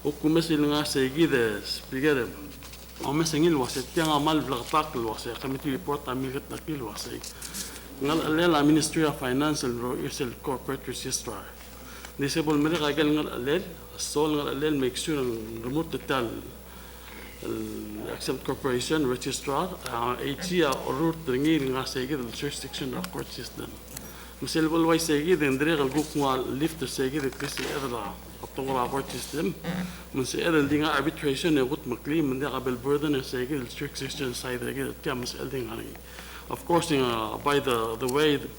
وكم مثل ناس سيجد سبيكر أو مثل الواسع تيجا مال بلغطاق الواسع كميتي ريبورت عميل تنقل الواسع نقل الليل Ministry of Finance الرئيس الcorporate registrar نسيبوا المريخ قال نقل الليل الصول نقل الليل make sure remote تال exempt corporation registrar HC أورور ترنيل ناس سيجد jurisdiction of court system مثل بالواي سيجد ندري الجوك مال lift سيجد كريسي أدرا الطور court system من سيد الدين arbitration يقول مكلي من ده قبل burden سيجد jurisdiction side يجد تيام مسألة دين هني of course by the way the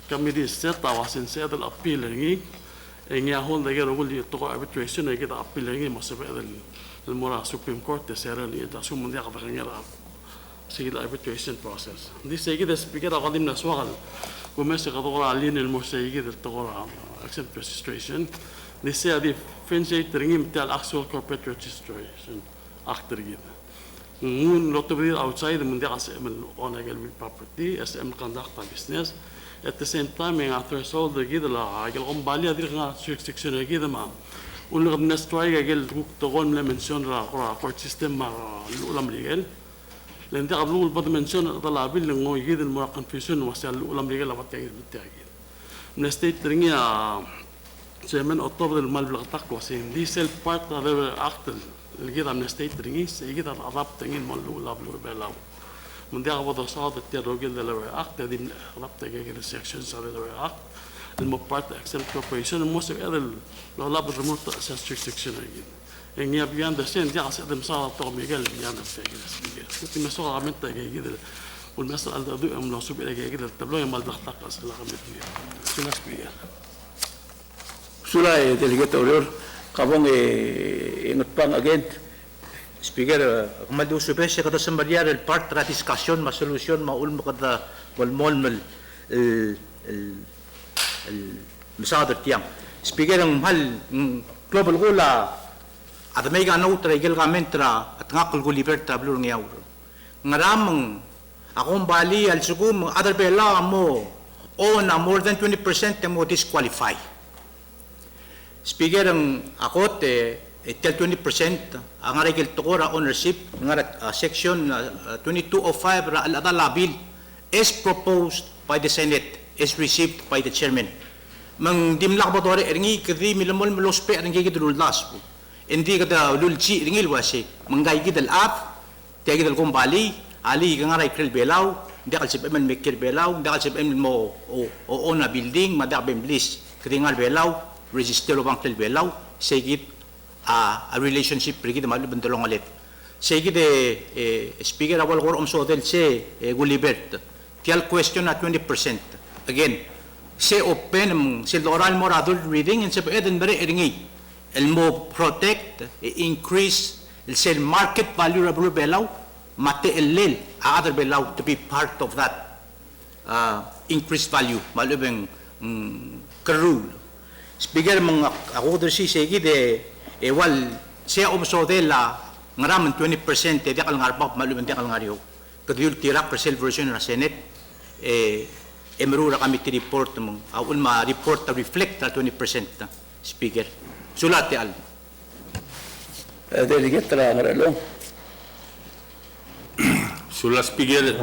committee is set was in سيد الأبيل هني إن يهون ده يقول يقول الطور arbitration يجد أبيل هني مسبب المرا Supreme Court تسيرن يتأسون من ده قبل هني سيد arbitration process دي سيجد سبيكر قديم نسوال ومسك قدور علينا المسيجد الطور exempt registration they say the French تريم تال actual corporate registration أكتر جدا مون لو تبدي outside من ده قصة من owner property SM conduct business at the same time يعني threshold جدا لا عقل بالي هذي غنا jurisdiction جدا ما ونقدر نستوي عقل تقول من منشون را court system مع الأولم ليجل لأن ده قبل بعض منشون طلع بيل إنه يجد المراقب فيشون وسأل الأولم ليجل لما تيجي بالتأكيد من state ترينيا chairman أطلب المال بالغطاق وسين دي سيل بارت هذا أكتر اللي جدا من state ترينيس يجد العرب ترين مال الأولى بالبلاو من ده قبض صاد التيروجل اللي أكتر دي من العرب تجي السكشنز هذا اللي أكتر المبارت exempt corporation الموسم هذا لو لاب الريموت أساس jurisdiction يجد إن يبيان ده سين دي عصير المسار طعم يجل بيان تجي السبيكر كنت مسؤول عن تجي جدا والمسألة ده من نصوب إلى جي جدا التبلوي مال بالغطاق أصلا غمدية شو السبيكر Sula delegate order kabong ingutpang again. Speaker, kumadu subes kada sembariar el part tra discussion ma solution ma ulmo kada wal mol mal المساعدة تيام. Speaker ang mahal global gula at may ganaw tra igil gamentra at ngakul guliber tra blur ngaw ngaramang akong bali al sugum other bela mo o na more than 20% mo disqualify. Speaker ang ako tel 20% ang arigil tukora ownership ng section 2205 ra al bill is proposed by the Senate is received by the chairman. Mang dimlak ba tore eringi kadi milamol melospe eringi gidul las po. Hindi kada lulchi ringil wasi manggay gidal up tiagi dal kumbali ali nga ray krel belaw dakal sip emen mekir belaw dakal sip emen mo o na building madak bemblis kringal belaw register bang krel belaw segit a relationship pergi de malu bentolong alit segit speaker awal kor so del se gulibert tial question at 20% again se open se oral moradul reading in se Edinburgh eringi el mo protect increase el sell market value of belaw mate el other belaw to be part of that increased value malubeng karul speaker mga ako do si segi de wal siya umso de la ngaram 20% de kal ngarpa malubeng de kal ngariyo kadiyul tirak presel version na Senate emerura kami ti report mo awul ma report to reflect that 20% speaker sulat ti al Delegate tra ngaralong. Sulla spiegare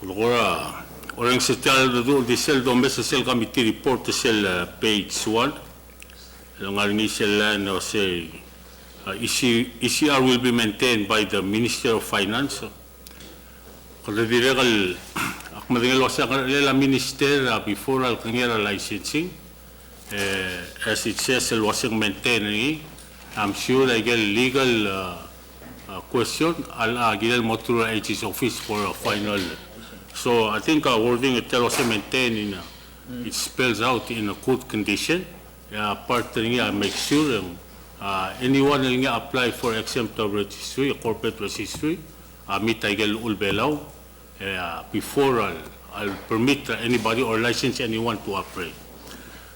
allora orang setel di sel do mesa sel committee report sel page 1 ang arni sel no say ECR will be maintained by the Minister of Finance kada direkal akmadingal wasa la minister before al kanyera licensing as it says el wasang maintaining I'm sure I get legal question. I'll get el motor H's office for a final. So I think our wording it also maintain it spells out in a good condition. Part make sure anyone will apply for exempt of registry, a corporate registry, meet I get ulbelaw before I'll permit anybody or license anyone to operate.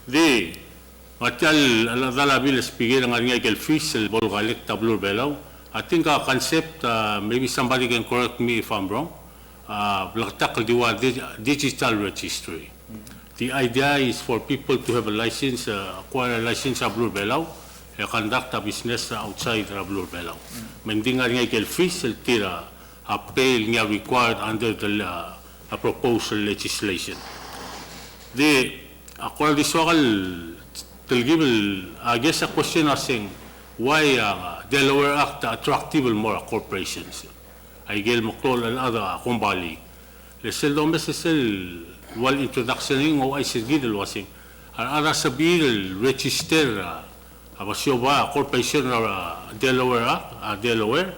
The Matal aladalabil speaker ng nga ikel fish el bolgalek tablur belaw. I think concept maybe somebody can correct me if I'm wrong. Blaktak diwa digital registry. The idea is for people to have a license, acquire a license tablur belaw, conduct a business outside tablur belaw. Mending nga ikel fish el tira pay nga required under the proposed legislation. The acquire this I guess a question asking why Delaware Act attractive more corporations. I get Maclol and other kumbali. Le sel domes sel wal introductioning o ay sigidel wasing. Ara sa bill register abasyo ba corporation Delaware Act Delaware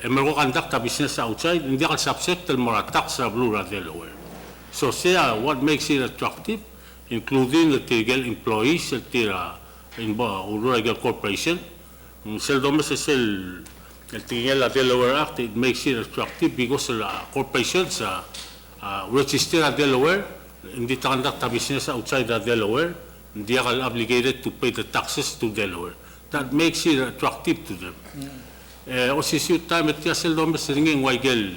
emergo conduct a business outside hindi ka subject al more tax sa blue Delaware. So say what makes it attractive including the legal employees at in Uruguay corporation. Seldom sel the Delaware Act it makes it attractive because the corporations register at Delaware hindi conduct a business outside of Delaware they are obligated to pay the taxes to Delaware. That makes it attractive to them. Osisyo time at seldom ringing waigel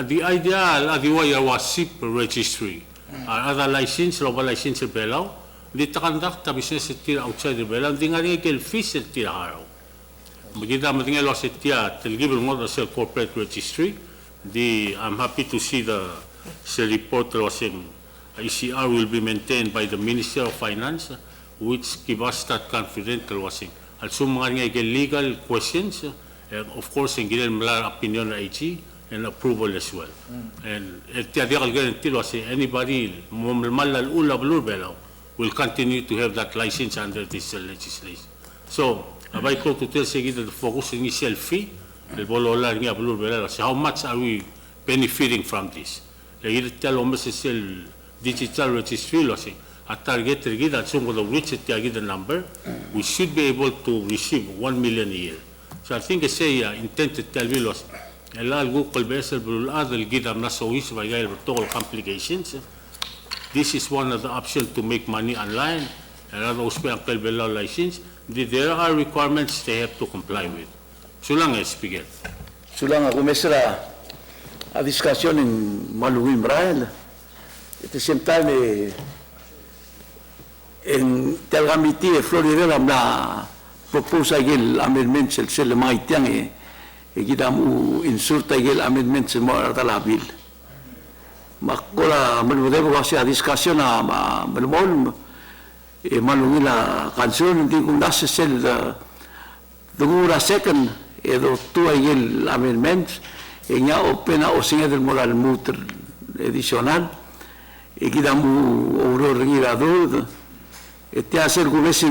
the idea adiwaya was SIP registry. Other license, local license belaw, di conduct a business tira outside the belaw, di nga rin ikel fees tira haraw. Maganda matingal was tira telgibil mo sa corporate registry. I'm happy to see the report was in ECR will be maintained by the Minister of Finance, which give us that confidential was in. Also mga nga ikel legal questions, of course, in gilan mala opinion na HE. And approval as well. And anybody will continue to have that license under this legislation. So, I call to tell you that the focus initial fee, how much are we benefiting from this? Digital registry, at target at some of which the number, we should be able to receive 1 million a year. So I think I say intent to tell you Google based complications. This is one of the options to make money online. License. There are requirements they have to comply with. Sulang Speaker. Sulang ako mesra a discussion in malungin Braille. At the same time, in tel committee, Florida lam na propose agil amendment sel mga ityang kita mo insert agil amendment sa mga talabil. Makola malungin ko kasi a discussion na malumol malungin la kansun hindi kung nasa sel dungura second edo tu agil amendments nya open o singa del moral muter adicional kita mo oro ringira do te hacer con ese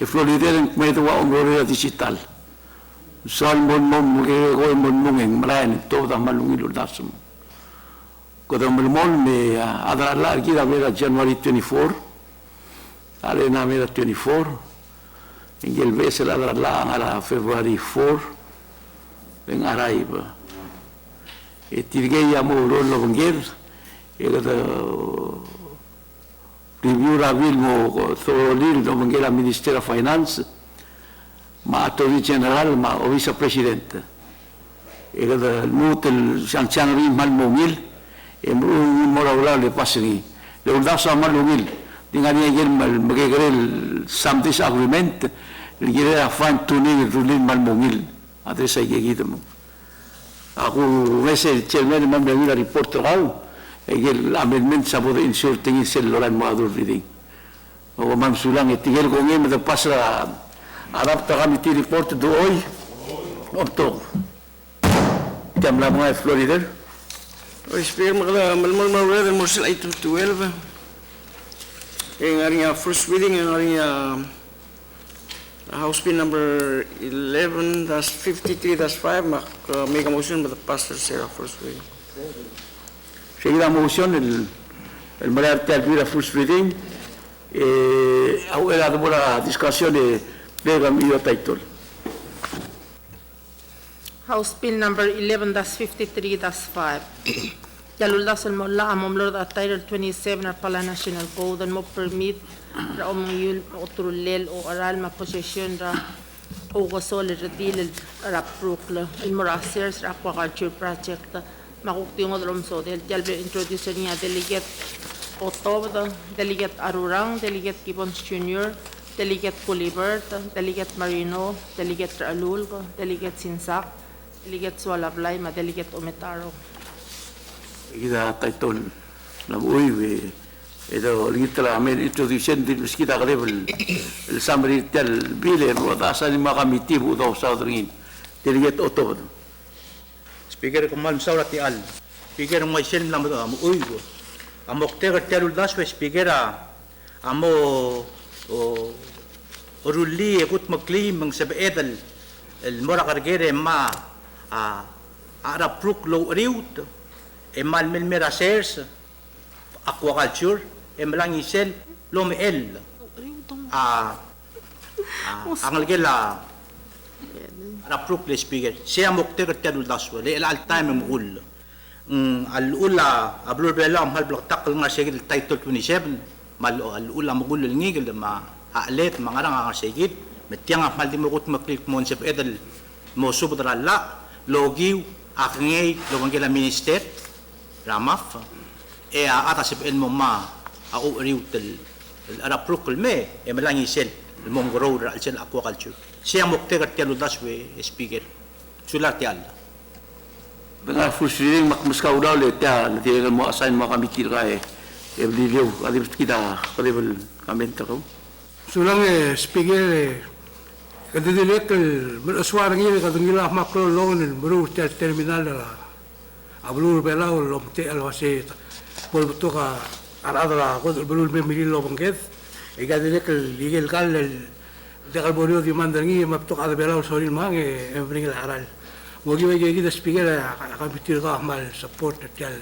Florida en medio wa oro digital salmon mon go mon en marain toda malungilo dasum kodam mon me adra la kita vera January 24 ale na vera 24 ingel vese la ala February 4 en arriba e tirgei amoro lo ngir e da review la vilmo thoroughly lo ngir la Minister of Finance ma attorney general ma o vice presidente e da mutel sanziano mal momil e mora le passi le urdaso mal momil dingani ngir mal magegel some disagreement ngir a fan tuning rulin mal momil adresa yegida mo ako mese chairman man la report raw el amendment sa bodo inserting sel loran mo adur reading o mam sulang etigel ko ngem da pasra adapta committee report do hoy october jamla mo Florida Speaker, malmal motion item 12. Yung aring first reading, yung aring House Bill number 11-53-5, make a motion by the pastor Sarah first reading. seguida motion el mayor te first reading ahora de la discusión de mi title. House Bill number 11-53-5. Yaluldasan mo la amomlor da Title 27 at pala National Code and mo permit ra omyul o trulel o aral ma posesyon ra o gasol redil ra prukla el morasers ra aquaculture project makuktiong odrom so del jalbe introduce niya delegate Otto, delegate Arurang, delegate Gibbons Jr., delegate Pulibert, delegate Marino, delegate Ralul, delegate Sinsak, delegate Swalablay, ma delegate Ometaro. Kita title na uy ito kita la amen introduction din kita ka level el summary tel bill ro da sa ni makamiti bu do sa dringin delegate Otto. Speaker kumal sawrat ti al. Speaker mo sel na mo uy go. Amok te telul das we speaker amo ruli ekut maklim mang sabedal el mora kargere ma ara pruk lo riut emal mil merasers aquaculture emlang isel lom el ang gela ara pruk le speaker siya amok te telul das we le al time mul الأولى أبلور بلام هل بلقتقل ما شيء التايتل 27 ما الأولى مقول النيجل ما أقلت ما غرنا عن شيء متيان مال دي مرقط مكليك مونسب إدل موسوب در الله لوجيو أخني لو نجلا مينستر رامف أتاسب المما أو ريوت الأرابروك الماء ملاني سل المونغرو رأسل أكواكالتشو سيا مكتر تيلو داسوي سبيكر سولار تيال Dengan first reading muska udah le tia nanti mau assign mau kami kira every review ada kita level comment tahu. Sulang speaker kada dilek suara ngi kada ngila makro loan bro terminal ablur bela lo te alwase por toka arada ko bro memili lo bangket e kada dilek legal kal de carborio di mandangi maptok ada bela soril mang e bring la aral Mogi bagi kita speaker akan bitir kah mal support tial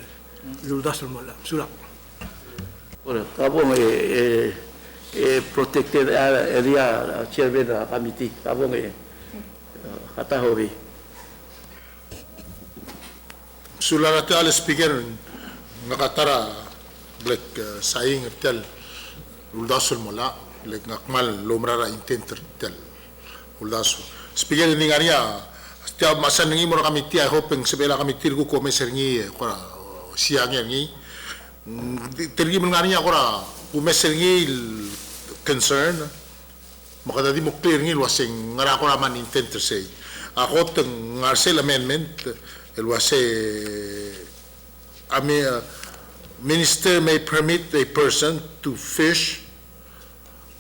ludas semula sulap. Ora, kabo protected area chairman committee kabo kata hobi. Sulara tial speaker nakatara black saying tial ludas semula le ngakmal lomrara intenter tel uldaso speaker ni ngaria tia masan ngi mo kami tia hoping sebela kami tirgu ko meserngi kora siang ngi tergi mengaria kora u meserngi concern makada di mo clear ngi wasing ngara kora man intenter say ako teng ngarsel amendment el wase minister may permit a person to fish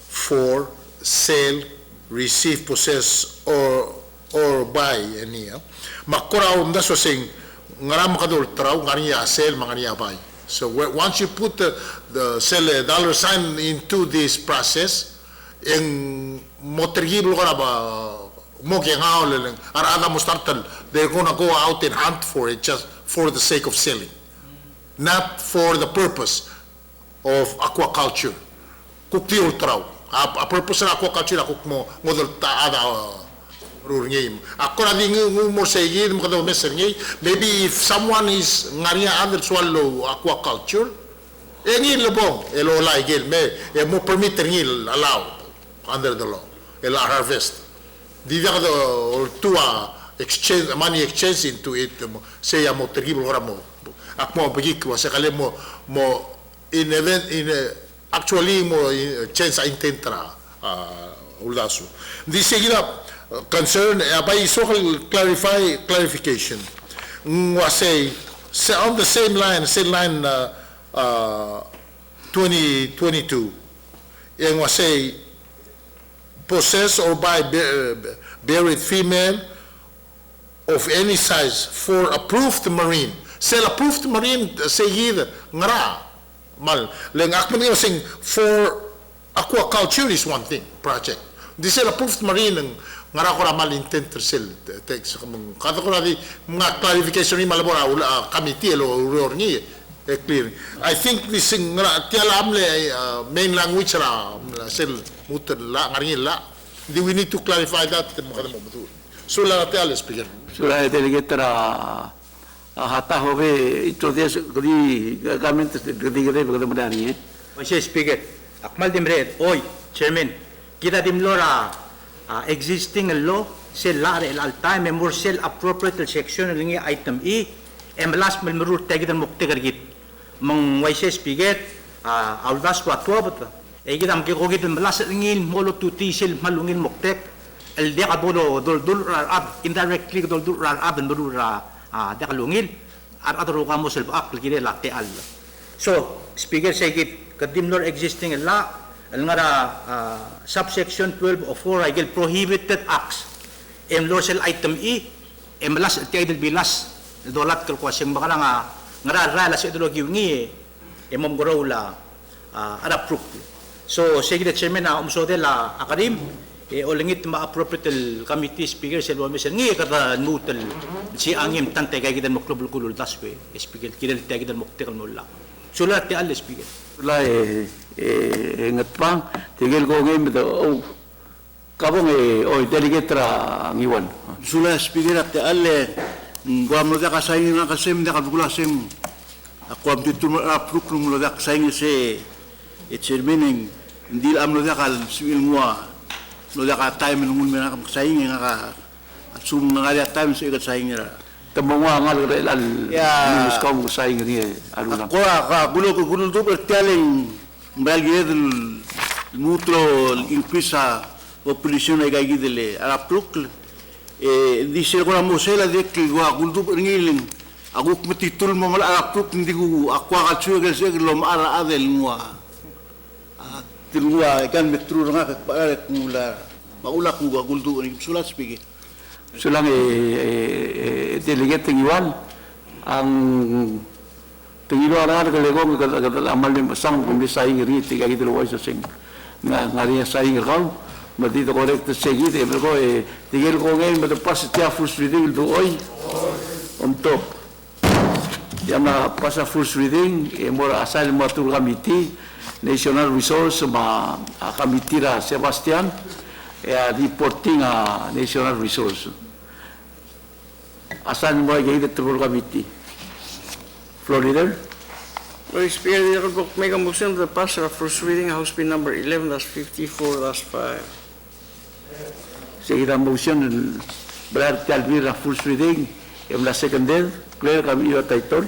for sale, receive, possess, or buy any. Makura umda so saying ngaram kadol traw ngania sell mangania buy. So once you put the sell dollar sign into this process, in motorgible kora ba mo gengaw leleng arada mo startal they're gonna go out and hunt for it just for the sake of selling, not for the purpose of aquaculture. Kukti ultraw. A purpose na aquaculture ako mo model taada rurngim. Ako na di mo sa igid mo kada meser ngay. Maybe if someone is ngaria other swallow aquaculture, ngil lobong elo la igil me mo permit ngil allow under the law. Elo harvest. Di da kada tua exchange money exchange into it say mo terrible ora mo. Akmo bigik wa sa kale mo in event in actually mo change intentra uldaso. This seguida concern by social clarification. Was say on the same line 2022. And was say possess or buy buried female of any size for approved marine. Sell approved marine seguida ngara. Mal leng akman nga sing for aquaculture is one thing project. This is approved marine ng ngara ko ramal intent sel text kada ko di mga clarification ni malabora committee lo ni clear. I think this ngara tialam le main language ra sel muter la ngari la. We need to clarify that makada mo betul. So la tial speaker. So la delegate ra hata hobe introduce kodi government kodi bagada madani Mr. Speaker, akmal dimre oy chairman kita dimlora existing law sel la al time member sel appropriate section lingi item e emlas melmerur tagidan muktegar git mang Mr. Speaker aldas kwa tuabata e gidam ke kogit melas ngil molo tuti sel malungin muktek el dia abono dol ab indirectly dol ab merura dakalungil at atro kamo self up kire latte al so speaker say git kadim lor existing la al ngara subsection 12 of 4 igel prohibited acts em lor sel item e em las tiadel bilas dolat kal kwaseng bakala ngara rala sa ideology ngi emom gorola ara proof so say git chairman na umsode la akadim o lingit ma-appropriate committee speaker sa luwa mesel ngi kata nutal si angim tante kay gidan moklubul kulul daswe speaker kidal tay gidan moktekal mulla sulat ti al speaker la ngat pang tigil ko ngim to kabong delegate ra ngiwan Sula speaker at alle gua mo da kasay na kasem da kabulasem ako am titul approve mo da kasay se it's meaning ndil am no da kal civil mo no da ka time nung mena ka kasay nga sum nga da time se ka kasay nga tamwa ngal al news ko say ngi aluna ko ka gulo to per telling mbal mutro increase population ay gagidele ara pluk dice ko mo sela de que gua guldu ngilin aku metitul mo mala ara pluk ndigu akwa ka chuga se lom ara adel ngwa tilwa kan metru nga ka mula maula ku guldu ni sulat speaking sulang delegate ngiwan ang tingilo ara ka lego ka amal ni sang kumisay ngiri tiga gitu lo sa sing ngari say ngiraw matito correct seguir pero tigil ko ngayon matapas tiya first reading do oy top yama pasa first reading mora asal matur committee national resource ma committee ra Sebastian reporting national resource asal mo gay the tour committee floor leader Mr. Speaker, the record book make a motion to pass the first reading House Bill number 11-54-5. Seguida motion berar talbir a first reading, la seconded, clear kami iyo title.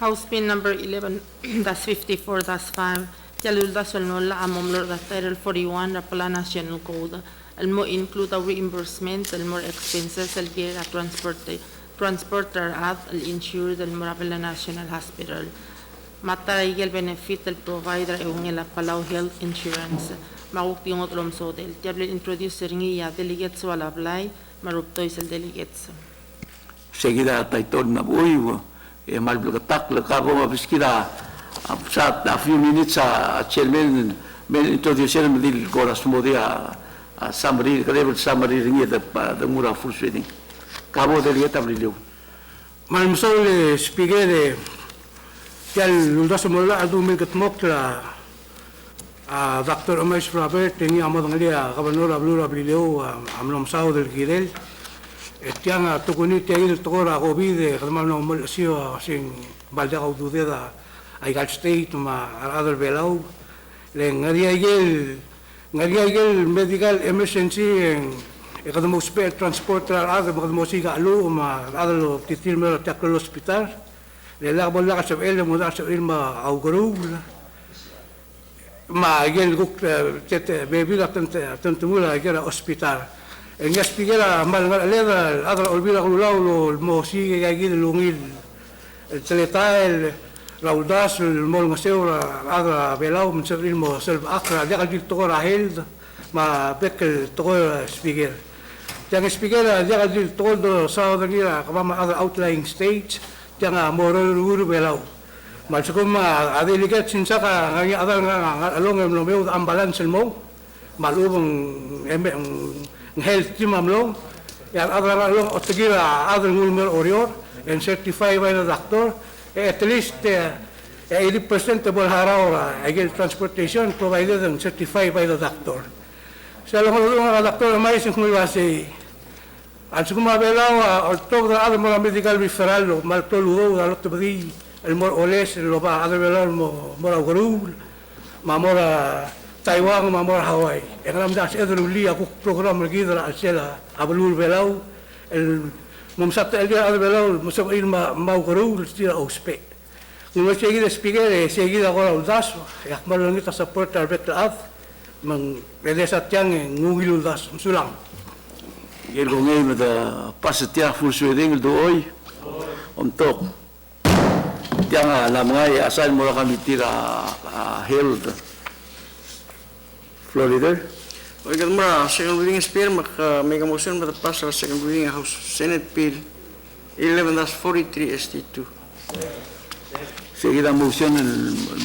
House Bill number 11-54-5 يلولدس المولى أمملور Title 41 Rapala National Code المو include a reimbursement المور expenses الجير transporter at الinsured المرابلا National Hospital ماترايجل benefit الprovider eung el Palau Health Insurance magukti ngot lom sodel diable introduce ringi ya delegates wala apply maruptoy sel delegates. Seguida title na buivo malblogatak la kabo mabiskida sa a few minutes a chairman men introduction medil goras modia a summary kadebel summary ringi the mura full reading kabo delegate ablilio mal msole speaker yal luldas mola adu min katmok la Dr. Omar Robert tingi amad ngalia gobernador ablura ablilio amlom sao del girel etianga tukuni tiagil tokora gobide kadmano mol sio sing balda ududeda I got state ma other below le ngaria igel medical emergency en kadmo spare transporter other kadmo siga alu ma other titil me taklo hospital le la bolla ka sabel mo da sabel ma auguru ma igel guk tete baby la tante mula igel hospital en gaspigela mal le other olvida lo mo siga igel lungil el teletal Laudas el mol maseo aga belau menseril mo self akra dia kalbil tokora held ma bekel tokora speaker yang speaker dia kalbil todo saudara kama other outlying states yang moral uru belau mal sekoma adeligat sinsaka ngi ada along em lo ambalan selmo malubong health team amlo yang ada along otigira other ngulmer orior and certified by the doctor at least 80% of all haraw again transportation provided and certified by the doctor. Sa mga doctor may isang kumulwasi at sa kumabelaw or to the other mga medical referral maltoluho alot tabadi el more or less lo ba other belar mo mora gurul mamora Taiwan mamora Hawaii e kalam das edruli ako program gidra asela ablul belaw el Mumsat el dia belau musab ilma mau guru stira ospe. Nung seguida speaker seguida agora uldas ya malungi ta support arbet af mang pedesa tiang ngungil uldas sulang. Yel gongay med pasitia full reading do hoy untuk tiang la mga asal mo kami tira health Florida. Oigan mara second reading speaker make a motion to pass the second reading House Senate Bill 11-43 ST2. Seguida motion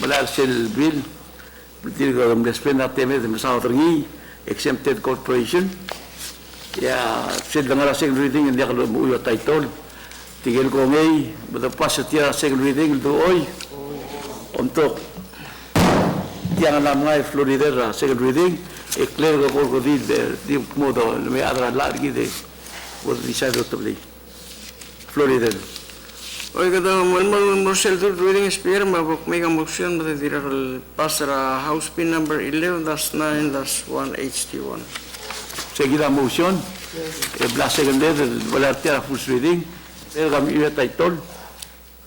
belar sel bill digo despenda teme de South Ringi exempted corporation ya sel dengar second reading dia kalau uyo title tigel ko ngay bada pass tira second reading do hoy untuk yang namanya Florida second reading clear ko ko di modo me adra largi de was decided to be Florida. Oiga da mal third reading speaker make a motion to pass House Bill number 11-9-1 HT1. Seguida motion la seconded volatera full reading el kami title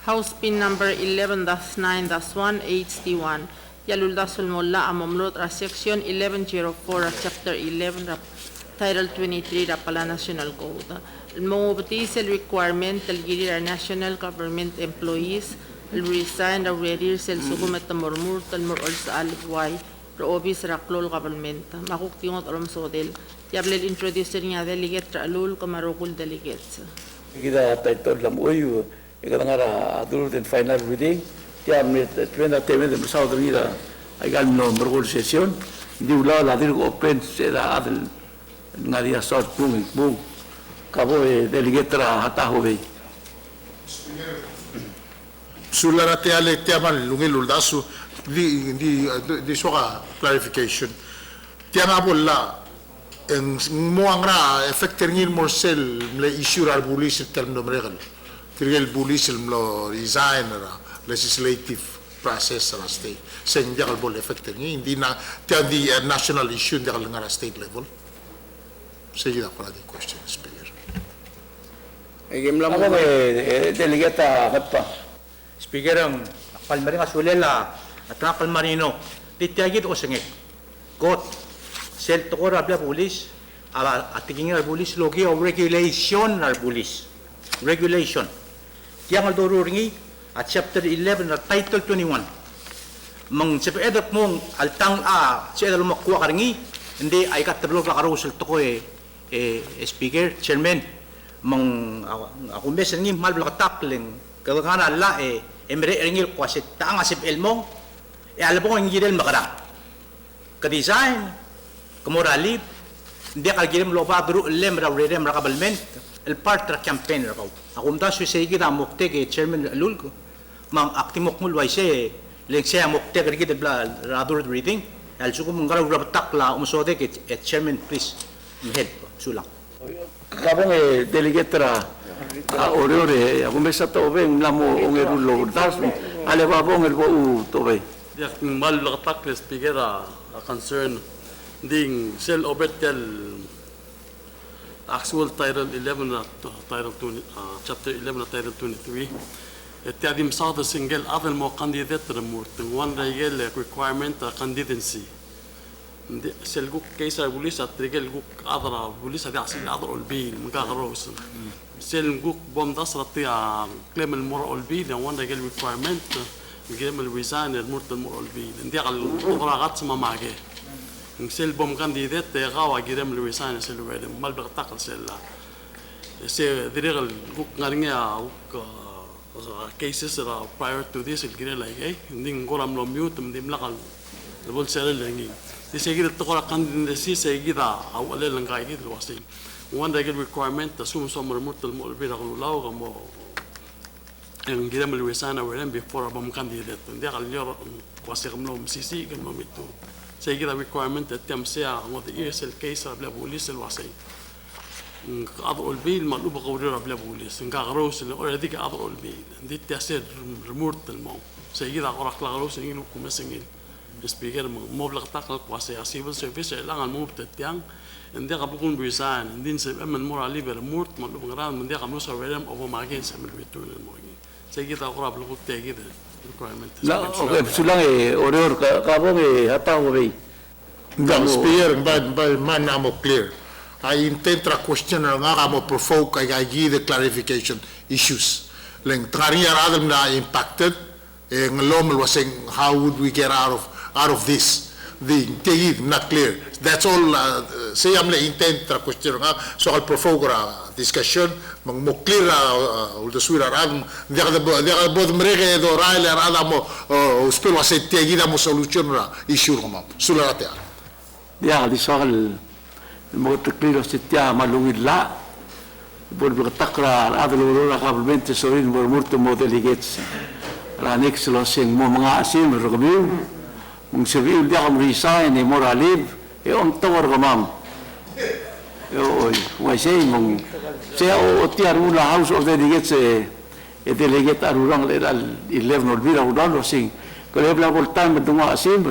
House Bill number 11-9-1 HT1 Yaluldasul Molla Amomlot Section 1104 Chapter 11 Title 23 Rapala National Code. Mobtis el requirement el girir national government employees el resign the readers el sugumet mormur el mor sa alway robis raklol government makuktingot alam sodel yable introducer niya delegate alul kamarokul delegates. Seguida title lam uyu ikadangara adult and final reading ya mit 20 temen de South Ringira ay gal no mergol session di ula la dir open seda adel ngadia sort boom kabo delegetra hataho be Sulara te ale te amal lungil uldasu di soka clarification. Te bolla en mo angra effecter ngil morsel le issue al bulis tel no mregal. Tirgel bulis lo resign legislative process sa state. Sa hindi kalbol effect hindi na tiyan di national issue hindi kalanga na state level. Sige na pala di question, Speaker. Ay, game lang Ako mo. delegate pa. Speaker, ang palmaring asulela at nga palmarino, titiyagit o singit. Got, sel to ko rabla pulis, at tiging na pulis, logi o regulation na pulis. Regulation. Kiyang aldoro ringi, at chapter 11 na title 21. Mang siya edap mong altang siya edap makuha ka ringi, hindi ay katablo ka karusal to ko Speaker, Chairman, mang ako mesan ngi mal blaka takling kagana la emre ringil kwasit taang asip elmong alam mo ang girel makara ka-design kamorali hindi ka girem lo pa bro lem ra redem ra kabalment el part ra campaign ra ako mta su sey gida mokte ke Chairman lul ko mang aktimok mul wai se leng se mokte ka gida bla rather reading al su ko mangara ra takla umsode ke Chairman please head sulang Kabong delegate ra ore ako mesa to beng lamo ongerulo das ale babong el bo to be. Yak mal lakatak les Speaker a concern ding sel obetel actual title 11 na title 2 chapter 11 na title 23 etiadim sa the single other mo candidate remurt one regel requirement candidacy sel guk kaisa bulis at regel guk adra bulis ada asil adra olbil magkakaroos sel guk bom das ratia claim el mor olbil yang one regel requirement claim el resign el mort el mor olbil ndi qal qragat sama mage sel bom candidate gawa girem el resign sel wedem mal baqtaqal sel se direl guk ngaringa guk cases prior to this el girel like nding goram lo mute ndim laqal bol sel lengi di seguida tokora candidacy seguida awale lang kay gid wasin one regular requirement assume some remote mo bira ko law mo ang gidam el wisana weren before abam candidate ndi kal yor wasi kam lo msisi kam mo mitu seguida requirement tem sea mo the ESL case bla police el wasin adol bil maluba qawri bla police nga garos already ka adol bil ndi tasir remote mo seguida qorak la garos ngi ko mesengil Speaker mo blaktak kwase civil service lang ang mo tetang hindi ka bukun bisan hindi sa man morally ber murt mo ngran hindi ka mo sa realm of magin sa return mo sige ta ko rablo ko tegi the requirement La okay sulang ore kabong hataw be. Speaker, by man amo clear. I intend to question nga amo provoke I give the clarification issues. Leng tangariya radam na impacted ngalom was saying how would we get out of this the tegi not clear that's all say am le intent tra question nga so al provoke discussion mang mo clear ul the suira radam dia bod mrege do raile radamo spero was tegi da mo solution ra issue nga sularate Dia di soal mo teklo sitia malungit la bol takra adlo ra kabelmente soin bol murto mo delegates ra next lo sing mo mga asim ro kabiu mong serviu dia kam resign e moralib e on tawar gamam oi wai sei mong se o tiar ula house of delegates e delegate arurang le al 11 olvira udalo sing ko le bla voltan me dunga asim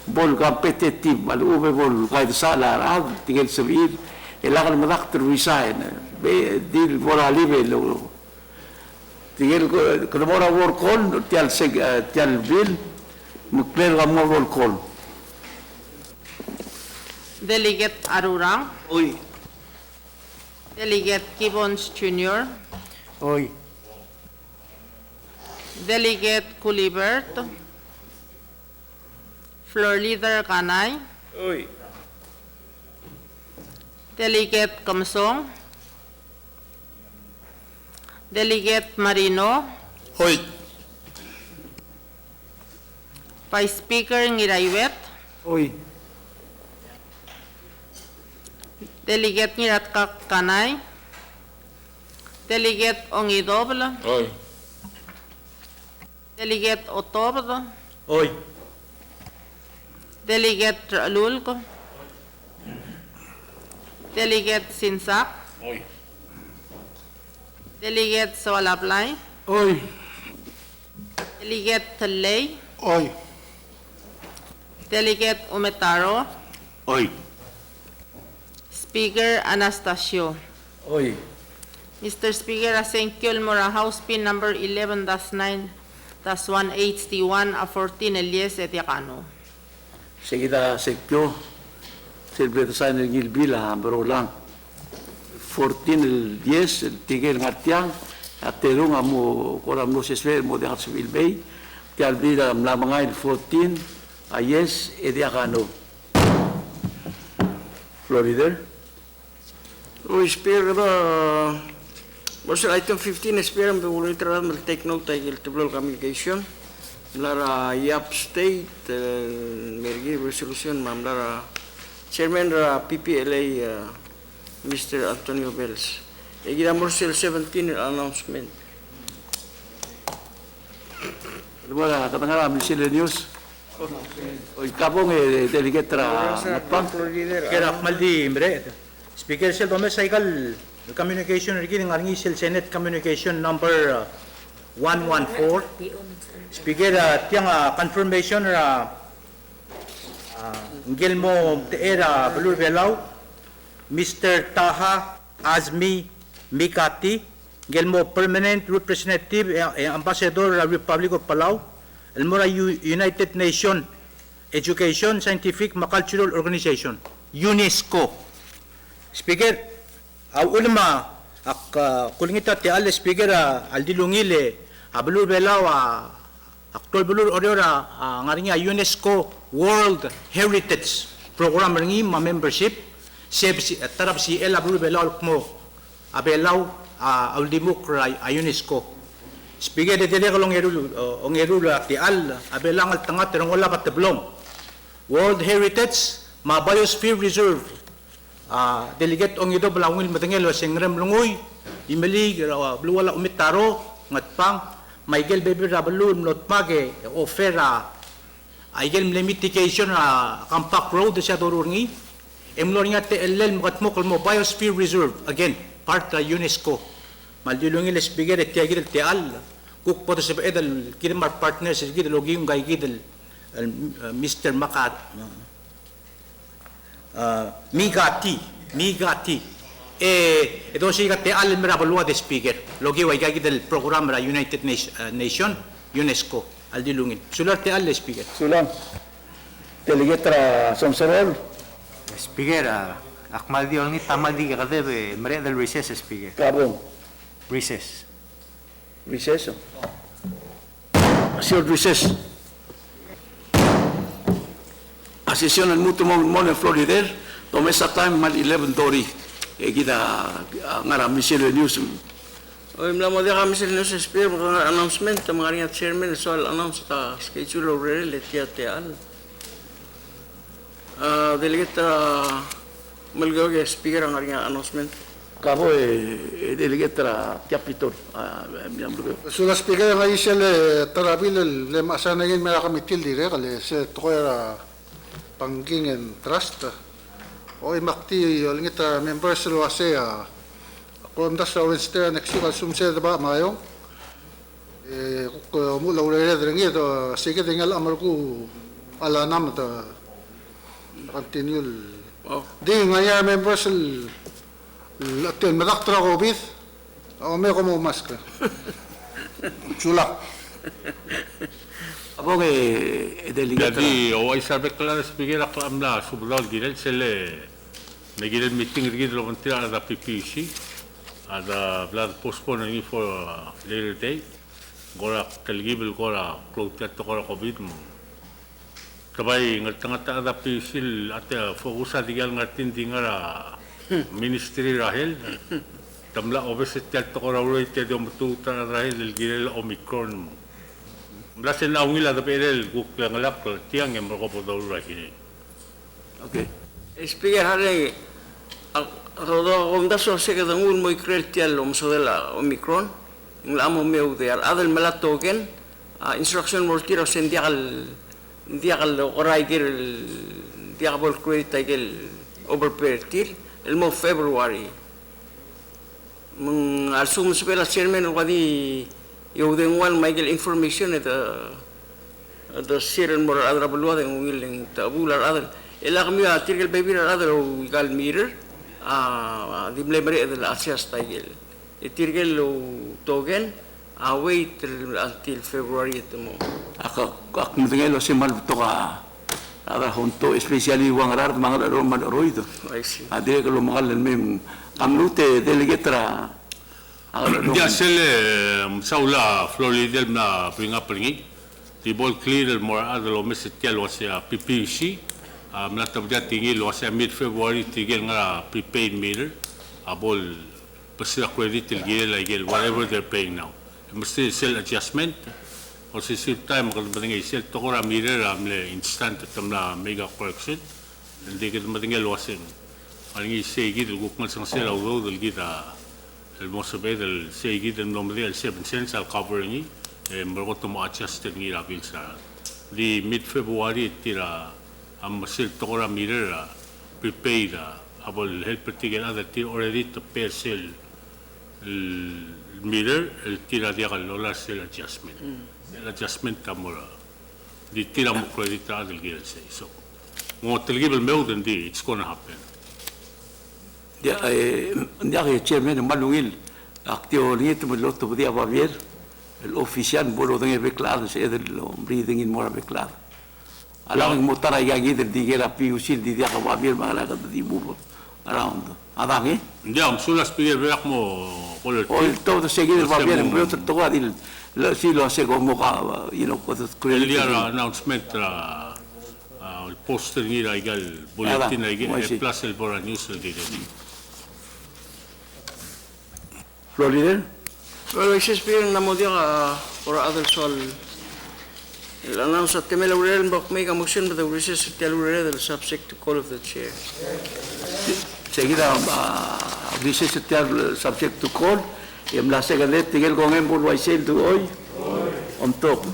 bol competitive malube bol kaid sala rag tigel servir elagal madak resign be dil moralib lo tigel ko mora work on tial bill mukler mo work on Delegate Arurang, Uy. Delegate Gibbons Jr., Uy. Delegate Culibert, Floor Leader Kanay, Uy. Delegate Kamsong, Delegate Marino, hoy Vice Speaker Ngirayuet, oi Delegate Ngiratkak Kanay, Delegate Ongidobla, Oi. Delegate Otobdo, Oy, Delegate Ralulco, Delegate Sinsak, Oi. Delegate Sawalablay, Oi, Delegate Talay, Oy. Delegate Umetaro, Oy. Speaker Anastasio. Oy. Mr. Speaker, asengkyol mo ra House Pin number 11-9-181 a 14 Elias Etiacano. Seguida sekyo. Silbito sa ng Gilbila, bro lang. 14 el 10, el tigil ngatiang, at terung amo koram no seswe mo de Civil Bay. Tialbila mlamanga el 14, ayes Etiacano. Florida. O Speaker, item 15, Speaker, ang bulo itra take note ay iltiblo communication. Lara YAP State, mergi resolution, ma'am, lara Chairman PPLA, Mr. Antonio Bells. Egida Morsel 17 announcement. Wala, katangara, Michelle News. O kapong delegate ra napang. Speaker Akmaldi Imre. Speaker Sel Cycle Communication regarding Arngisel Senate Communication number 114. Speaker tiang confirmation ra Gilmo Teera Balur Belau, Mr. Taha Azmi Mikati, Gilmo Permanent Representative Ambassador of Republic of Palau, Elmora United Nations Education, Scientific, Cultural Organization, UNESCO. Speaker, ulama kulingita ti al Speaker aldilungile Balur Belau Aktual Balur Oriora ngaringa UNESCO World Heritage Program ringi membership tarap si El Balur Belau mo abelaw aldimuk UNESCO. Speaker de tele kalong erul ti al abelang al tangat terong wala pateblong World Heritage ma Biosphere Reserve delegate ong ito balangil matengel wasengrem lungoy imeli wala umitaro ngatpang Michael Baby Rabalun not mage ofera aigel limitation Campak Road sa dorungi emlor nga te ellen makatmokol mo Biosphere Reserve again part of UNESCO maldilungil Speaker et tiagil teal kuk poto sa edal kirmar partners gid logiyong gay gid Mr. Makat Migati ito siya kate alam merabalua de Speaker logi wa gagi del programa la United Nation UNESCO aldilungin sular te al Speaker Sulang. Delegate ra Somserol. Speaker, Akmaldi olni tamaldi kadebe mere del recess Speaker. Kapong. Recess. Recess. Short recess. A session al mutuo mon Florida, tome sa time mal 11 dori. Kita ngara Michelle News. O imla mo de kami sa news Speaker, mga announcement, mga ringa chairman, so announce ta schedule already letia teal. Delegate Malgawag Speaker ang ringa announcement. Kapo delegate ra Capitor. Sula Speaker nga isel tarabil le masana ngin mera kamitil dire kale se tokoya pangingen trust. O imakti olingita members lo ase ako nda sa Wednesday next week sumse ba mayo ko mo lo re drengi to sige dingal amarku ala nam ta continue di ngaya members latin madaktra ko bit o me ko mo maska chula Kapong delegate ra. Jadi, away sabi kala Speaker aklam na sublal ginel sele nagilid meeting rigid lo kontira ada PPC ada blood postpone ni for later day gora kalgibel gora close to gora covid mo kabay ngatanga ada PPC at fokusa digal ngatin dingara ministry rahel tamla obesity to gora rate de mututa rahel gilel omicron mo Brasil na ungila da perel guk yang lak tiang yang merokok daul lagi. Okay. Speaker hari rodo om daso se kada ngul mo ikrel tial om sodela omicron ngamo meu de adel melat token instruction mo tiro sen diagal orai gir diabol credit tagel overpertil el mo February mung alsum spela chairman wadi Yo den wan Michael information ito the siren moral adra balua den willing tabular adra. Ela kami tirgal baby adra o gal mirror dimle mari adra asias taigel. Itirgal lo togen wait until February ito mo. Ak mtingel lo simal to ka ada honto especially wang rar mga ro man roido. I see. Ade ko lo mga mem amnute delegetra. Dia sele saula Florida na pinga pringi. Di bol clear more adlo mesetial was a PPC. Na tabja tingi lo was mid February tigel nga prepaid meter. Abol pasila credit tigel like whatever they're paying now. Must sell adjustment. O si same time kalau matingay sel tokora meter amle instant tamna mega correction. Hindi kita matingay losin. Alingi segi del gukman sang sel audo del kita el mosabe del segi del nombre del 7 cents al covering mergo tomo adjusted ngi rabil sa. Di mid February tira am sel tokora meter prepaid abol help tigel other tir already to pay sel meter el tira dia lola sel adjustment. Adjustment tamura di tira mo credit adel gil say so mo telgibel mewden di it's going to happen dia ke chairman malungil aktio nit mo lotto dia va ver el oficial bolo de beclado se del breathing in more beclado alang mo tara ya gid di gera piusil di dia va ver mala di move around adange dia am sulas pige veak mo o todo seguir va ver en otro toga dil si lo hace como con el día announcement el poster ni la igual boletín el plus el Bora News el día Florida Well, I just been na mo dia for other sol. El announce at temel urel mbok make a motion but the recess tell urel the subject to call of the chair. Seguida dice subject to call y en la segunda tigel con en bolwa hoy on top